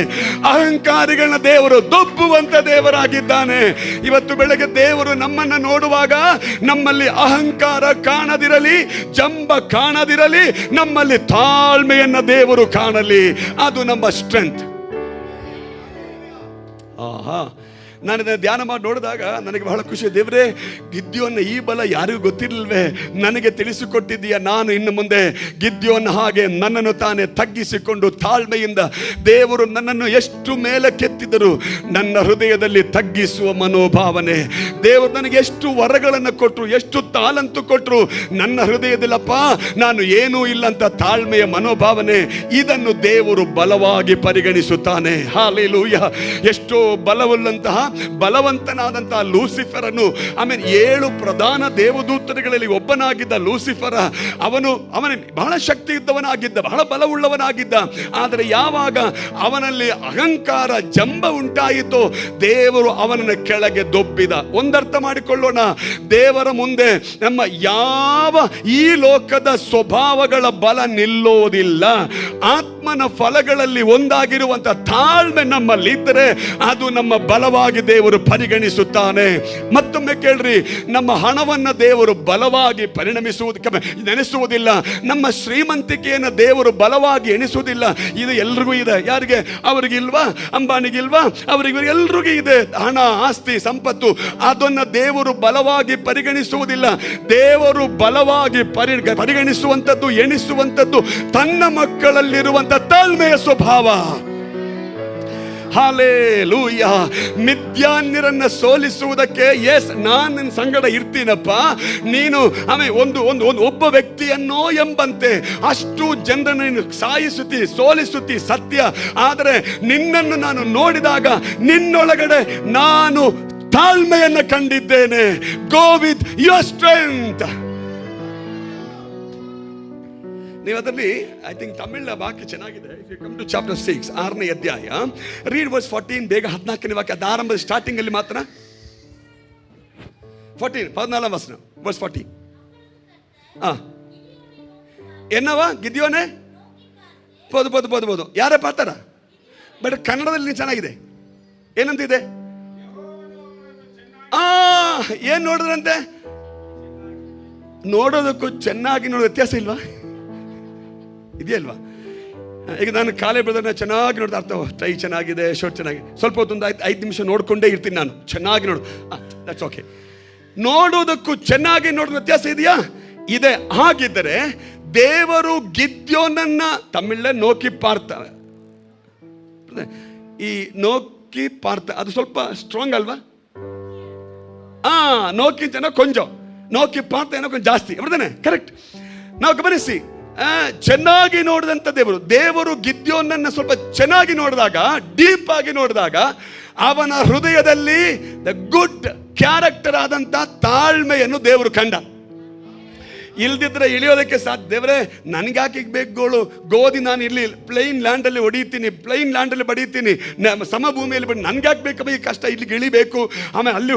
ಅಹಂಕಾರಿಗಳನ್ನ ದೇವರು ದೊಬ್ಬುವಂತ ದೇವರಾಗಿದ್ದಾನೆ. ಇವತ್ತು ಬೆಳಗ್ಗೆ ದೇವರು ನಮ್ಮನ್ನ ನೋಡುವಾಗ ನಮ್ಮಲ್ಲಿ ಅಹಂಕಾರ ಕಾಣದಿರಲಿ, ಜಂಬ ಕಾಣದಿರಲಿ, ನಮ್ಮಲ್ಲಿ ತಾಳ್ಮೆಯನ್ನ ದೇವರು ಕಾಣಲಿ. ಅದು ನಮ್ಮ ಸ್ಟ್ರೆಂತ್. ಆಹಾ, ನಾನು ಇದನ್ನು ಧ್ಯಾನ ಮಾಡಿ ನೋಡಿದಾಗ ನನಗೆ ಬಹಳ ಖುಷಿ. ದೇವರೇ, ಗಿದ್ಯೋನ್ನ ಈ ಬಲ ಯಾರಿಗೂ ಗೊತ್ತಿರಲಿಲ್ವೇ, ನನಗೆ ತಿಳಿಸಿಕೊಟ್ಟಿದ್ದೀಯ. ನಾನು ಇನ್ನು ಮುಂದೆ ಗಿದ್ಯೋನ್ನ ಹಾಗೆ ನನ್ನನ್ನು ತಾನೇ ತಗ್ಗಿಸಿಕೊಂಡು ತಾಳ್ಮೆಯಿಂದ ದೇವರು ನನ್ನನ್ನು ಎಷ್ಟು ಮೇಲೆ ಕೆತ್ತಿದರು. ನನ್ನ ಹೃದಯದಲ್ಲಿ ತಗ್ಗಿಸುವ ಮನೋಭಾವನೆ. ದೇವರು ನನಗೆ ಎಷ್ಟು ವರಗಳನ್ನು ಕೊಟ್ಟರು, ಎಷ್ಟು ತಾಲಂತು ಕೊಟ್ಟರು. ನನ್ನ ಹೃದಯದಲ್ಲಪ್ಪ ನಾನು ಏನೂ ಇಲ್ಲ ಅಂತ ತಾಳ್ಮೆಯ ಮನೋಭಾವನೆ, ಇದನ್ನು ದೇವರು ಬಲವಾಗಿ ಪರಿಗಣಿಸುತ್ತಾನೆ. ಹಾಲೆಲೂಯ. ಎಷ್ಟೋ ಬಲವುಳ್ಳಂತಹ ಬಲವಂತನಾದಂತಹ ಲೂಸಿಫರನು, ಆಮೇಲೆ 7 ಪ್ರಧಾನ ದೇವದೂತರುಗಳಲ್ಲಿ ಒಬ್ಬನಾಗಿದ್ದ ಲೂಸಿಫರ, ಅವನು ಬಹಳ ಶಕ್ತಿ ಇದ್ದವನಾಗಿದ್ದ, ಬಹಳ ಬಲವುಳ್ಳವನಾಗಿದ್ದ. ಆದರೆ ಯಾವಾಗ ಅವನಲ್ಲಿ ಅಹಂಕಾರ, ಜಂಬ ಉಂಟಾಯಿತೋ ದೇವರು ಅವನನ್ನು ಕೆಳಗೆ ದೊಬ್ಬಿದ. ಒಂದರ್ಥ ಮಾಡಿಕೊಳ್ಳೋಣ, ದೇವರ ಮುಂದೆ ನಮ್ಮ ಯಾವ ಈ ಲೋಕದ ಸ್ವಭಾವಗಳ ಬಲ ನಿಲ್ಲೋದಿಲ್ಲ. ಆತ್ಮನ ಫಲಗಳಲ್ಲಿ ಒಂದಾಗಿರುವಂತ ತಾಳ್ಮೆ ನಮ್ಮಲ್ಲಿದ್ದರೆ ಅದು ನಮ್ಮ ಬಲವಾಗಿ ದೇವರು ಪರಿಗಣಿಸುತ್ತಾನೆ. ಮತ್ತೊಮ್ಮೆ ಕೇಳ್ರಿ, ನಮ್ಮ ಹಣವನ್ನ ದೇವರು ಬಲವಾಗಿ ನೆನೆಸುವುದಿಲ್ಲ. ನಮ್ಮ ಶ್ರೀಮಂತಿಕೆಯನ್ನು ದೇವರು ಬಲವಾಗಿ ಎಣಿಸುವುದಿಲ್ಲ. ಇದು ಎಲ್ರಿಗೂ ಇದೆ. ಯಾರಿಗೆ? ಅವರಿಗಿಲ್ವಾ? ಅಂಬಾನಿಗಿಲ್ವಾ? ಎಲ್ರಿಗೂ ಇದೆ ಹಣ, ಆಸ್ತಿ, ಸಂಪತ್ತು. ಅದನ್ನು ದೇವರು ಬಲವಾಗಿ ಪರಿಗಣಿಸುವುದಿಲ್ಲ. ದೇವರು ಬಲವಾಗಿ ಪರಿಗಣಿಸುವಂಥದ್ದು, ಎಣಿಸುವಂಥದ್ದು ತನ್ನ ಮಕ್ಕಳಲ್ಲಿರುವಂಥ ತಾಳ್ಮೆಯ ಸ್ವಭಾವ. ಹಾಲೆಲೂಯ. ಮಿದ್ಯಾನ್ಯರನ್ನ ಸೋಲಿಸುವುದಕ್ಕೆ ನಾನು ನಿನ್ನ ಸಂಗಡ ಇರ್ತೀನಪ್ಪ, ನೀನು ಒಬ್ಬ ವ್ಯಕ್ತಿಯನ್ನೋ ಎಂಬಂತೆ ಅಷ್ಟು ಜನರನ್ನು ನೀನು ಸೋಲಿಸುತ್ತಿ ಸತ್ಯ. ಆದರೆ ನಿನ್ನನ್ನು ನಾನು ನೋಡಿದಾಗ ನಿನ್ನೊಳಗಡೆ ನಾನು ತಾಳ್ಮೆಯನ್ನು ಕಂಡಿದ್ದೇನೆ. Go with your strength. ನೀವು ಅದರಲ್ಲಿ ಐ ಥಿಂಕ್ ತಮಿಳಿನ ವಾಕ್ಯ ಚೆನ್ನಾಗಿದೆ. If you come to chapter 6 6ನೇ ಅಧ್ಯಾಯ, ರೀಡ್ ವರ್ಸ್ 14. ಬೇಗ 14ನೇ ವಾಕ್ಯ, ಅದು ಆರಂಭದ ಸ್ಟಾರ್ಟಿಂಗ್ ಅಲ್ಲಿ ಮಾತ್ರ 14 ವಚನ, ವರ್ಸ್ 14. ಏನವ ಗಿದ್ಯೋನೆ ಬೋದು ಯಾರೇ ಪಾತಾರ, ಬಟ್ ಕನ್ನಡದಲ್ಲಿ ಚೆನ್ನಾಗಿದೆ. ಏನಂತಿದೆ? ಏನ್ ನೋಡಿದ್ರಂತೆ? ನೋಡೋದಕ್ಕೂ ಚೆನ್ನಾಗಿ ನೋಡೋ ವ್ಯತ್ಯಾಸ ಇಲ್ವಾ? ಇದೆಯಲ್ವಾ? ಈಗ ನಾನು ಕಾಲೇ ಬ್ರದರ್ನ ಚೆನ್ನಾಗಿ ನೋಡಿದ ಅರ್ಥ, ಟೈ ಚೆನ್ನಾಗಿದೆ, ಶರ್ಟ್ ಚೆನ್ನಾಗಿದೆ, ಸ್ವಲ್ಪ ಹೊತ್ತೊಂದು 5 ನಿಮಿಷ ನೋಡ್ಕೊಂಡೇ ಇರ್ತೀನಿ ನಾನು. ಚೆನ್ನಾಗಿ ನೋಡು, ದಟ್ಸ್ ಓಕೆ. ನೋಡೋದಕ್ಕೂ ಚೆನ್ನಾಗಿ ನೋಡೋ ವ್ಯತ್ಯಾಸ ಇದೆಯಾ? ಇದೆ. ಹಾಗಿದ್ದರೆ ದೇವರು ಗಿದ್ಯೋನನ್ನ ತಮಿಳ ನೋಕಿ ಪಾರ್ತ, ಈ ನೋಕಿ ಪಾರ್ತ ಅದು ಸ್ವಲ್ಪ ಸ್ಟ್ರಾಂಗ್ ಅಲ್ವಾ? ನೋಕಿ ಜನ ಕೊಂಚ, ನೋಕಿ ಪಾರ್ತ ಏನೋ ಕೊಂಚ ಜಾಸ್ತಿ ಬರ್ತಾನೆ. ಕರೆಕ್ಟ್. ನಾವು ಗಮನಿಸಿ, ಚೆನ್ನಾಗಿ ನೋಡಿದಂಥ ದೇವರು ಗಿದ್ಯೋನನ್ನ ಸ್ವಲ್ಪ ಚೆನ್ನಾಗಿ ನೋಡಿದಾಗ, ಡೀಪ್ ಆಗಿ ನೋಡಿದಾಗ, ಅವನ ಹೃದಯದಲ್ಲಿ ದ ಗುಡ್ ಕ್ಯಾರೆಕ್ಟರ್ ಆದಂತ ತಾಳ್ಮೆಯನ್ನು ದೇವರು ಕಂಡ. ಇಲ್ದಿದ್ರೆ ಇಳಿಯೋದಕ್ಕೆ ಸಾಧ್ಯ. ದೇವರೇ ನನಗಾಕಿ ಬೇಕು ಗೋಧಿ, ನಾನು ಇಲ್ಲಿ ಪ್ಲೈನ್ ಲ್ಯಾಂಡಲ್ಲಿ ಹೊಡಿತೀನಿ, ಪ್ಲೈನ್ ಲ್ಯಾಂಡಲ್ಲಿ ಬಡಿತೀನಿ, ಸಮಭೂಮಿಯಲ್ಲಿ ಬಡಿ, ನನ್ಗ್ಯಾಕೆ ಬೇಕಪ್ಪ ಈ ಕಷ್ಟ? ಇಲ್ಲಿಗೆ ಇಳಿಬೇಕು, ಆಮೇಲೆ ಅಲ್ಲಿ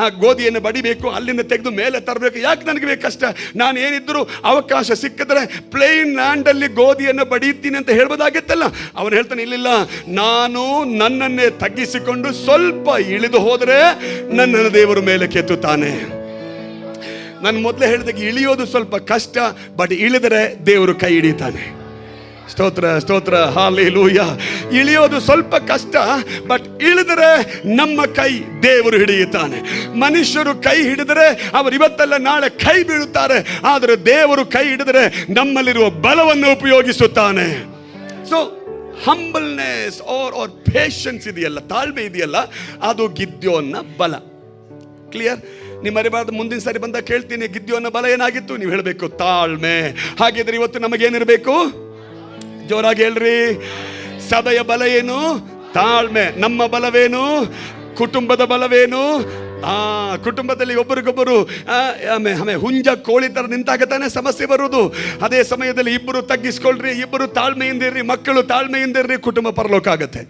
ಆ ಗೋಧಿಯನ್ನು ಬಡಿಬೇಕು, ಅಲ್ಲಿಂದ ತೆಗೆದು ಮೇಲೆ ತರಬೇಕು, ಯಾಕೆ ನನಗೆ ಬೇಕು ಕಷ್ಟ? ನಾನು ಏನಿದ್ರು ಅವಕಾಶ ಸಿಕ್ಕಿದ್ರೆ ಪ್ಲೈನ್ ಲ್ಯಾಂಡಲ್ಲಿ ಗೋಧಿಯನ್ನು ಬಡಿತೀನಿ ಅಂತ ಹೇಳ್ಬೋದಾಗಿತ್ತಲ್ಲ. ಅವನು ಹೇಳ್ತಾನೆ, ಇಲ್ಲಿಲ್ಲ, ನಾನು ನನ್ನನ್ನೇ ತಗ್ಗಿಸಿಕೊಂಡು ಸ್ವಲ್ಪ ಇಳಿದು ಹೋದರೆ ನನ್ನನ್ನು ದೇವರು ಮೇಲೆ ಕೆತ್ತುತ್ತಾನೆ. ನಾನು ಮೊದಲೇ ಹೇಳಿದಾಗ ಇಳಿಯೋದು ಸ್ವಲ್ಪ ಕಷ್ಟ, ಬಟ್ ಇಳಿದರೆ ದೇವರು ಕೈ ಹಿಡಿತಾನೆ. ಸ್ತೋತ್ರ ಸ್ತೋತ್ರ, ಹಾಲೆಲೂಯಾ. ಇಳಿಯೋದು ಸ್ವಲ್ಪ ಕಷ್ಟ, ಬಟ್ ಇಳಿದರೆ ನಮ್ಮ ಕೈ ದೇವರು ಹಿಡಿಯುತ್ತಾನೆ. ಮನುಷ್ಯರು ಕೈ ಹಿಡಿದರೆ ಅವರು ಇವತ್ತಲ್ಲ ನಾಳೆ ಕೈ ಬೀಳುತ್ತಾರೆ, ಆದರೆ ದೇವರು ಕೈ ಹಿಡಿದರೆ ನಮ್ಮಲ್ಲಿರುವ ಬಲವನ್ನು ಉಪಯೋಗಿಸುತ್ತಾನೆ. ಸೊ ಹಂಬಲ್ನೆಸ್ ಆರ್ ಪೇಷನ್ಸ್ ಇದೆಯಲ್ಲ, ತಾಳ್ಮೆ ಇದೆಯಲ್ಲ, ಅದು ಗಿದ್ಯೋನ್ನ ಬಲ. ಕ್ಲಿಯರ್? ನೀವು ಮರಿಬಾರ್ದು. ಮುಂದಿನ ಸಾರಿ ಬಂದಾಗ ಕೇಳ್ತೀನಿ, ಗಿದ್ಯೋನ ಬಲ ಏನಾಗಿತ್ತು? ನೀವು ಹೇಳಬೇಕು ತಾಳ್ಮೆ. ಹಾಗಿದ್ರೆ ಇವತ್ತು ನಮಗೇನಿರಬೇಕು? ಜೋರಾಗಿ ಹೇಳ್ರಿ. ಸಭೆಯ ಬಲ ಏನು? ತಾಳ್ಮೆ. ನಮ್ಮ ಬಲವೇನು? ಕುಟುಂಬದ ಬಲವೇನು? ಕುಟುಂಬದಲ್ಲಿ ಒಬ್ಬರಿಗೊಬ್ಬರು ಹುಂಜ ಕೋಳಿ ತರ ನಿಂತಾಗ ತಾನೇ ಸಮಸ್ಯೆ ಬರುವುದು. ಅದೇ ಸಮಯದಲ್ಲಿ ಇಬ್ಬರು ತಗ್ಗಿಸ್ಕೊಳ್ರಿ, ಇಬ್ಬರು ತಾಳ್ಮೆಯಿಂದಿರ್ರಿ, ಮಕ್ಕಳು ತಾಳ್ಮೆಯಿಂದಿರ್ರಿ, ಕುಟುಂಬ ಪರಲೋಕ ಆಗತ್ತೆ.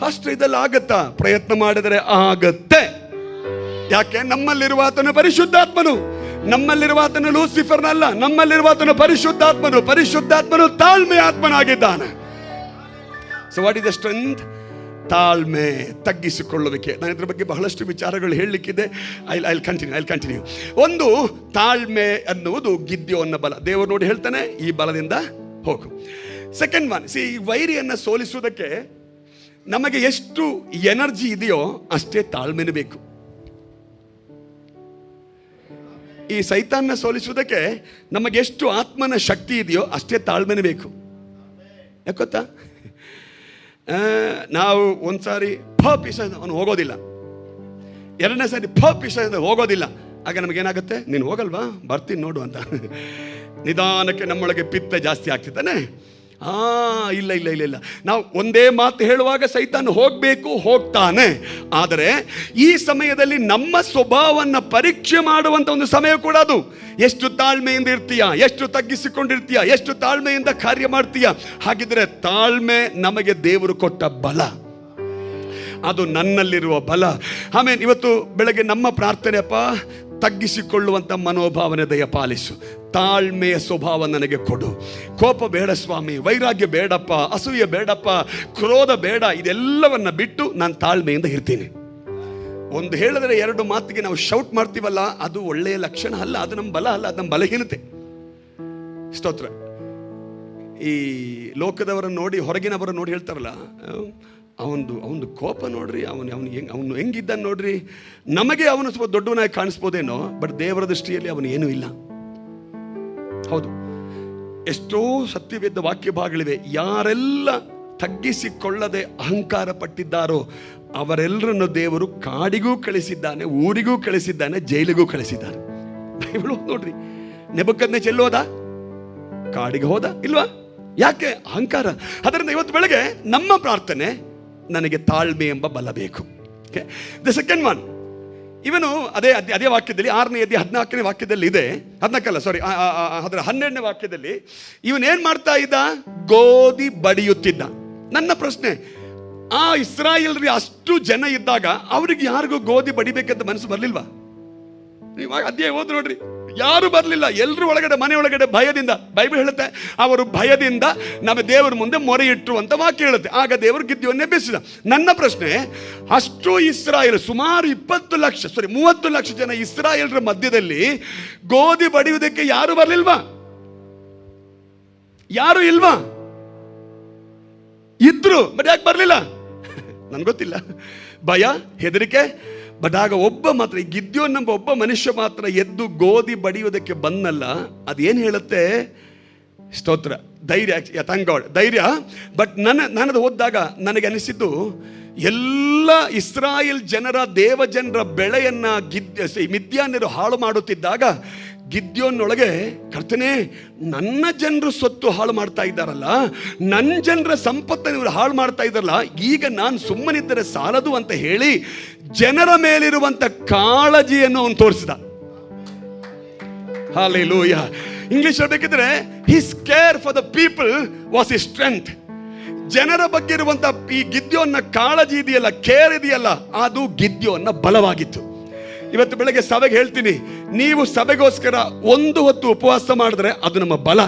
ಫಸ್ಟ್ ಇದೆಲ್ಲ ಆಗತ್ತಾ? ಪ್ರಯತ್ನ ಮಾಡಿದರೆ ಆಗತ್ತೆ. ಯಾಕೆ? ನಮ್ಮಲ್ಲಿರುವಾತನು ಪರಿಶುದ್ಧಾತ್ಮನು. ನಮ್ಮಲ್ಲಿರುವಾತನು ಲೂಸಿಫರ್ನಲ್ಲ, ನಮ್ಮಲ್ಲಿರುವಾತನು ಪರಿಶುದ್ಧಾತ್ಮನು. ಪರಿಶುದ್ಧಾತ್ಮನು ತಾಳ್ಮೆ ಆತ್ಮನಾಗಿದ್ದಾನೆ. So what is the strength? ತಾಳ್ಮೆ, ತಗ್ಗಿಸಿಕೊಳ್ಳುವಿಕೆ. ನಾನು ಇದ್ರ ಬಗ್ಗೆ ಬಹಳಷ್ಟು ವಿಚಾರಗಳು ಹೇಳಲಿಕ್ಕಿದೆ. I continue. ಒಂದು, ತಾಳ್ಮೆ ಅನ್ನುವುದು ಗಿದ್ಯೋನ್ನ ಬಲ. ದೇವರು ನೋಡಿ ಹೇಳ್ತಾನೆ, ಈ ಬಲದಿಂದ ಹೋಗು. ಸೆಕೆಂಡ್ ಒನ್, ಈ ವೈರಿಯನ್ನು ಸೋಲಿಸುವುದಕ್ಕೆ ನಮಗೆ ಎಷ್ಟು ಎನರ್ಜಿ ಇದೆಯೋ ಅಷ್ಟೇ ತಾಳ್ಮೆನೂ ಬೇಕು. ಈ ಸೈತಾನ್ನ ಸೋಲಿಸುವುದಕ್ಕೆ ನಮಗೆಷ್ಟು ಆತ್ಮನ ಶಕ್ತಿ ಇದೆಯೋ ಅಷ್ಟೇ ತಾಳ್ಮೆನೂ ಬೇಕು. ಯಾಕೊತ್ತಾ? ನಾವು ಒಂದ್ಸಾರಿ ಪೀಸ ಅವನು ಹೋಗೋದಿಲ್ಲ, ಎರಡನೇ ಸಾರಿ ಪೀಸ ಹೋಗೋದಿಲ್ಲ. ಆಗ ನಮಗೇನಾಗುತ್ತೆ? ನೀನು ಹೋಗಲ್ವಾ, ಬರ್ತೀನಿ ನೋಡು ಅಂತ ನಿಧಾನಕ್ಕೆ ನಮ್ಮೊಳಗೆ ಪಿತ್ತ ಜಾಸ್ತಿ ಆಗ್ತಿದ್ದಾನೆ. ಇಲ್ಲ. ನಾವು ಒಂದೇ ಮಾತು ಹೇಳುವಾಗ ಸೈತಾನ್ ಹೋಗಬೇಕು, ಹೋಗ್ತಾನೆ. ಆದರೆ ಈ ಸಮಯದಲ್ಲಿ ನಮ್ಮ ಸ್ವಭಾವವನ್ನು ಪರೀಕ್ಷೆ ಮಾಡುವಂತ ಒಂದು ಸಮಯ ಕೂಡ ಅದು. ಎಷ್ಟು ತಾಳ್ಮೆಯಿಂದ ಇರ್ತೀಯ, ಎಷ್ಟು ತಗ್ಗಿಸಿಕೊಂಡಿರ್ತೀಯ, ಎಷ್ಟು ತಾಳ್ಮೆಯಿಂದ ಕಾರ್ಯ ಮಾಡ್ತೀಯ. ಹಾಗಿದ್ರೆ ತಾಳ್ಮೆ ನಮಗೆ ದೇವರು ಕೊಟ್ಟ ಬಲ, ಅದು ನನ್ನಲ್ಲಿರುವ ಬಲ. ಆಮೇಲೆ ಇವತ್ತು ಬೆಳಗ್ಗೆ ನಮ್ಮ ಪ್ರಾರ್ಥನೆ, ಅಪ್ಪ ತಗ್ಗಿಸಿಕೊಳ್ಳುವಂಥ ಮನೋಭಾವನೆ ದಯಪಾಲಿಸು, ತಾಳ್ಮೆಯ ಸ್ವಭಾವ ನನಗೆ ಕೊಡು. ಕೋಪ ಬೇಡ ಸ್ವಾಮಿ, ವೈರಾಗ್ಯ ಬೇಡಪ್ಪ, ಅಸೂಯೆ ಬೇಡಪ್ಪ, ಕ್ರೋಧ ಬೇಡ, ಇದೆಲ್ಲವನ್ನ ಬಿಟ್ಟು ನಾನು ತಾಳ್ಮೆಯಿಂದ ಇರ್ತೀನಿ. ಒಂದು ಹೇಳಿದ್ರೆ ಎರಡು ಮಾತಿಗೆ ನಾವು ಶೌಟ್ ಮಾಡ್ತೀವಲ್ಲ, ಅದು ಒಳ್ಳೆಯ ಲಕ್ಷಣ ಅಲ್ಲ, ಅದು ನಮ್ಮ ಬಲ ಅಲ್ಲ, ಅದು ನಮ್ಮ ಬಲಹೀನತೆ. ಸ್ತೋತ್ರ. ಈ ಲೋಕದವರನ್ನು ನೋಡಿ, ಹೊರಗಿನವರನ್ನು ನೋಡಿ ಹೇಳ್ತಾರಲ್ಲ, ಅವನು ಕೋಪ ನೋಡ್ರಿ, ಅವನು ಹೆಂಗಿದ್ದ ನೋಡ್ರಿ. ನಮಗೆ ಅವನು ಸ್ವಲ್ಪ ದೊಡ್ಡವನಾಗಿ ಕಾಣಿಸ್ಬೋದೇನೋ, ಬಟ್ ದೇವರ ದೃಷ್ಟಿಯಲ್ಲಿ ಅವನು ಏನೂ ಇಲ್ಲ. ಹೌದು, ಎಷ್ಟೋ ಸತ್ಯವೇದ ವಾಕ್ಯ ಭಾಗಗಳಿವೆ. ಯಾರೆಲ್ಲ ತಗ್ಗಿಸಿಕೊಳ್ಳದೆ ಅಹಂಕಾರ ಪಟ್ಟಿದ್ದಾರೋ ಅವರೆಲ್ಲರನ್ನು ದೇವರು ಕಾಡಿಗೂ ಕಳಿಸಿದ್ದಾನೆ, ಊರಿಗೂ ಕಳಿಸಿದ್ದಾನೆ, ಜೈಲಿಗೂ ಕಳಿಸಿದ್ದಾನೆ. ಬೈಬಲ್ ನೋಡ್ರಿ, ನೆಬೂಕದ್ನೆಚ್ಚರ್ ಹೋದ, ಕಾಡಿಗೆ ಹೋದ ಇಲ್ವಾ? ಯಾಕೆ? ಅಹಂಕಾರ. ಅದರಿಂದ ಇವತ್ತು ಬೆಳಗ್ಗೆ ನಮ್ಮ ಪ್ರಾರ್ಥನೆ, ನನಗೆ ತಾಳ್ಮೆ ಎಂಬ ಬಲ ಬೇಕು. ದ ಸೆಕೆಂಡ್ ಒನ್, ಇವನು ಅದೇ ವಾಕ್ಯದಲ್ಲಿ 6ನೇ ಅಧ್ಯಾಯ 14ನೇ ವಾಕ್ಯದಲ್ಲಿ ಇದೆ, 14 ಸಾರಿ ಅದರ 12ನೇ ವಾಕ್ಯದಲ್ಲಿ ಇವನೇನ್ ಮಾಡ್ತಾ ಇದ್ದ? ಗೋಧಿ ಬಡಿಯುತ್ತಿದ್ದ. ನನ್ನ ಪ್ರಶ್ನೆ, ಆ ಇಸ್ರಾಯೇಲ್ರಿಗೆ ಅಷ್ಟು ಜನ ಇದ್ದಾಗ ಅವ್ರಿಗೆ ಯಾರಿಗೂ ಗೋಧಿ ಬಡಿಬೇಕಂತ ಮನಸ್ಸು ಬರ್ಲಿಲ್ವಾ? ನೀವಾಗ ಅಧ್ಯಾಯ ಓದ್ ನೋಡ್ರಿ, ಯಾರು ಬರಲಿಲ್ಲ. ಎಲ್ಲರೂ ಒಳಗಡೆ, ಮನೆ ಒಳಗಡೆ ಭಯದಿಂದ, ಬೈಬಲ್ ಹೇಳುತ್ತೆ ಅವರು ಭಯದಿಂದ ನಮ್ಮ ದೇವರ ಮುಂದೆ ಮೊರೆ ಇಟ್ಟರು ಅಂತ ವಾಕ್ಯ ಹೇಳುತ್ತೆ. ಆಗ ದೇವರು ಗಿದ್ಯೋನ್ನೇ ಬೆಳೆಸಿದ. ನನ್ನ ಪ್ರಶ್ನೆ, ಅಷ್ಟು ಇಸ್ರಾಯೇಲ್ ಸುಮಾರು 30 ಲಕ್ಷ ಜನ ಇಸ್ರಾಯೇಲ್ರ ಮಧ್ಯದಲ್ಲಿ ಗೋಧಿ ಬಡಿಯುವುದಕ್ಕೆ ಯಾರು ಬರಲಿಲ್ವಾ? ಯಾರು ಇಲ್ವಾ? ಇದ್ರು, ಬಟ್ ಯಾಕೆ ಬರಲಿಲ್ಲ ನನ್ಗೆ ಗೊತ್ತಿಲ್ಲ. ಭಯ, ಹೆದರಿಕೆ. ಬಟ್ ಆಗ ಒಬ್ಬ ಮಾತ್ರ, ಗಿದ್ಯೋನ್ ಎಂಬ ಒಬ್ಬ ಮನುಷ್ಯ ಮಾತ್ರ ಎದ್ದು ಗೋಧಿ ಬಡಿಯೋದಕ್ಕೆ ಬಂದಲ್ಲ. ಅದೇನು ಹೇಳುತ್ತೆ? ಸ್ತೋತ್ರ, ಧೈರ್ಯ, ಥ್ಯಾಂಕ್ ಗಾಡ್, ಧೈರ್ಯ. ಬಟ್ ನನ್ನದು ಓದಿದಾಗ ನನಗೆ ಅನಿಸಿದ್ದು, ಎಲ್ಲ ಇಸ್ರಾಯೇಲ್ ಜನರ, ದೇವ ಜನರ ಬೆಳೆಯನ್ನ ಮಿದ್ಯಾನ್ಯರು ಹಾಳು ಮಾಡುತ್ತಿದ್ದಾಗ ಗಿದ್ಯೋನೊಳಗೆ, ಕರ್ತನೇ, ನನ್ನ ಜನರು ಸೊತ್ತು ಹಾಳು ಮಾಡ್ತಾ ಇದ್ದಾರಲ್ಲ, ನನ್ನ ಜನರ ಸಂಪತ್ತನ್ನು ಇವರು ಹಾಳು ಮಾಡ್ತಾ ಇದ್ದಾರಲ್ಲ, ಈಗ ನಾನು ಸುಮ್ಮನಿದ್ದರೆ ಸಾಲದು ಅಂತ ಹೇಳಿ ಜನರ ಮೇಲಿರುವಂತ ಕಾಳಜಿಯನ್ನು ಅವನು ತೋರಿಸಿದ. ಹಲ್ಲೆಲೂಯಾ. ಇಂಗ್ಲಿಷ್ ಬೇಕಿದ್ರೆ, his care for the people was his strength. ಜನರ ಬಗ್ಗೆ ಇರುವಂತ ಈ ಗಿದ್ಯೋನ್ನ ಕಾಳಜಿ ಇದೆಯಲ್ಲ, ಕೇರ್ ಇದೆಯಲ್ಲ, ಅದು ಗಿದ್ಯೋನ್ನ ಬಲವಾಗಿತ್ತು. ಇವತ್ತು ಬೆಳಗ್ಗೆ ಸಭೆಗೆ ಹೇಳ್ತೀನಿ, ನೀವು ಸಭೆಗೋಸ್ಕರ ಒಂದು ಹೊತ್ತು ಉಪವಾಸ ಮಾಡಿದ್ರೆ ಅದು ನಮ್ಮ ಬಲ.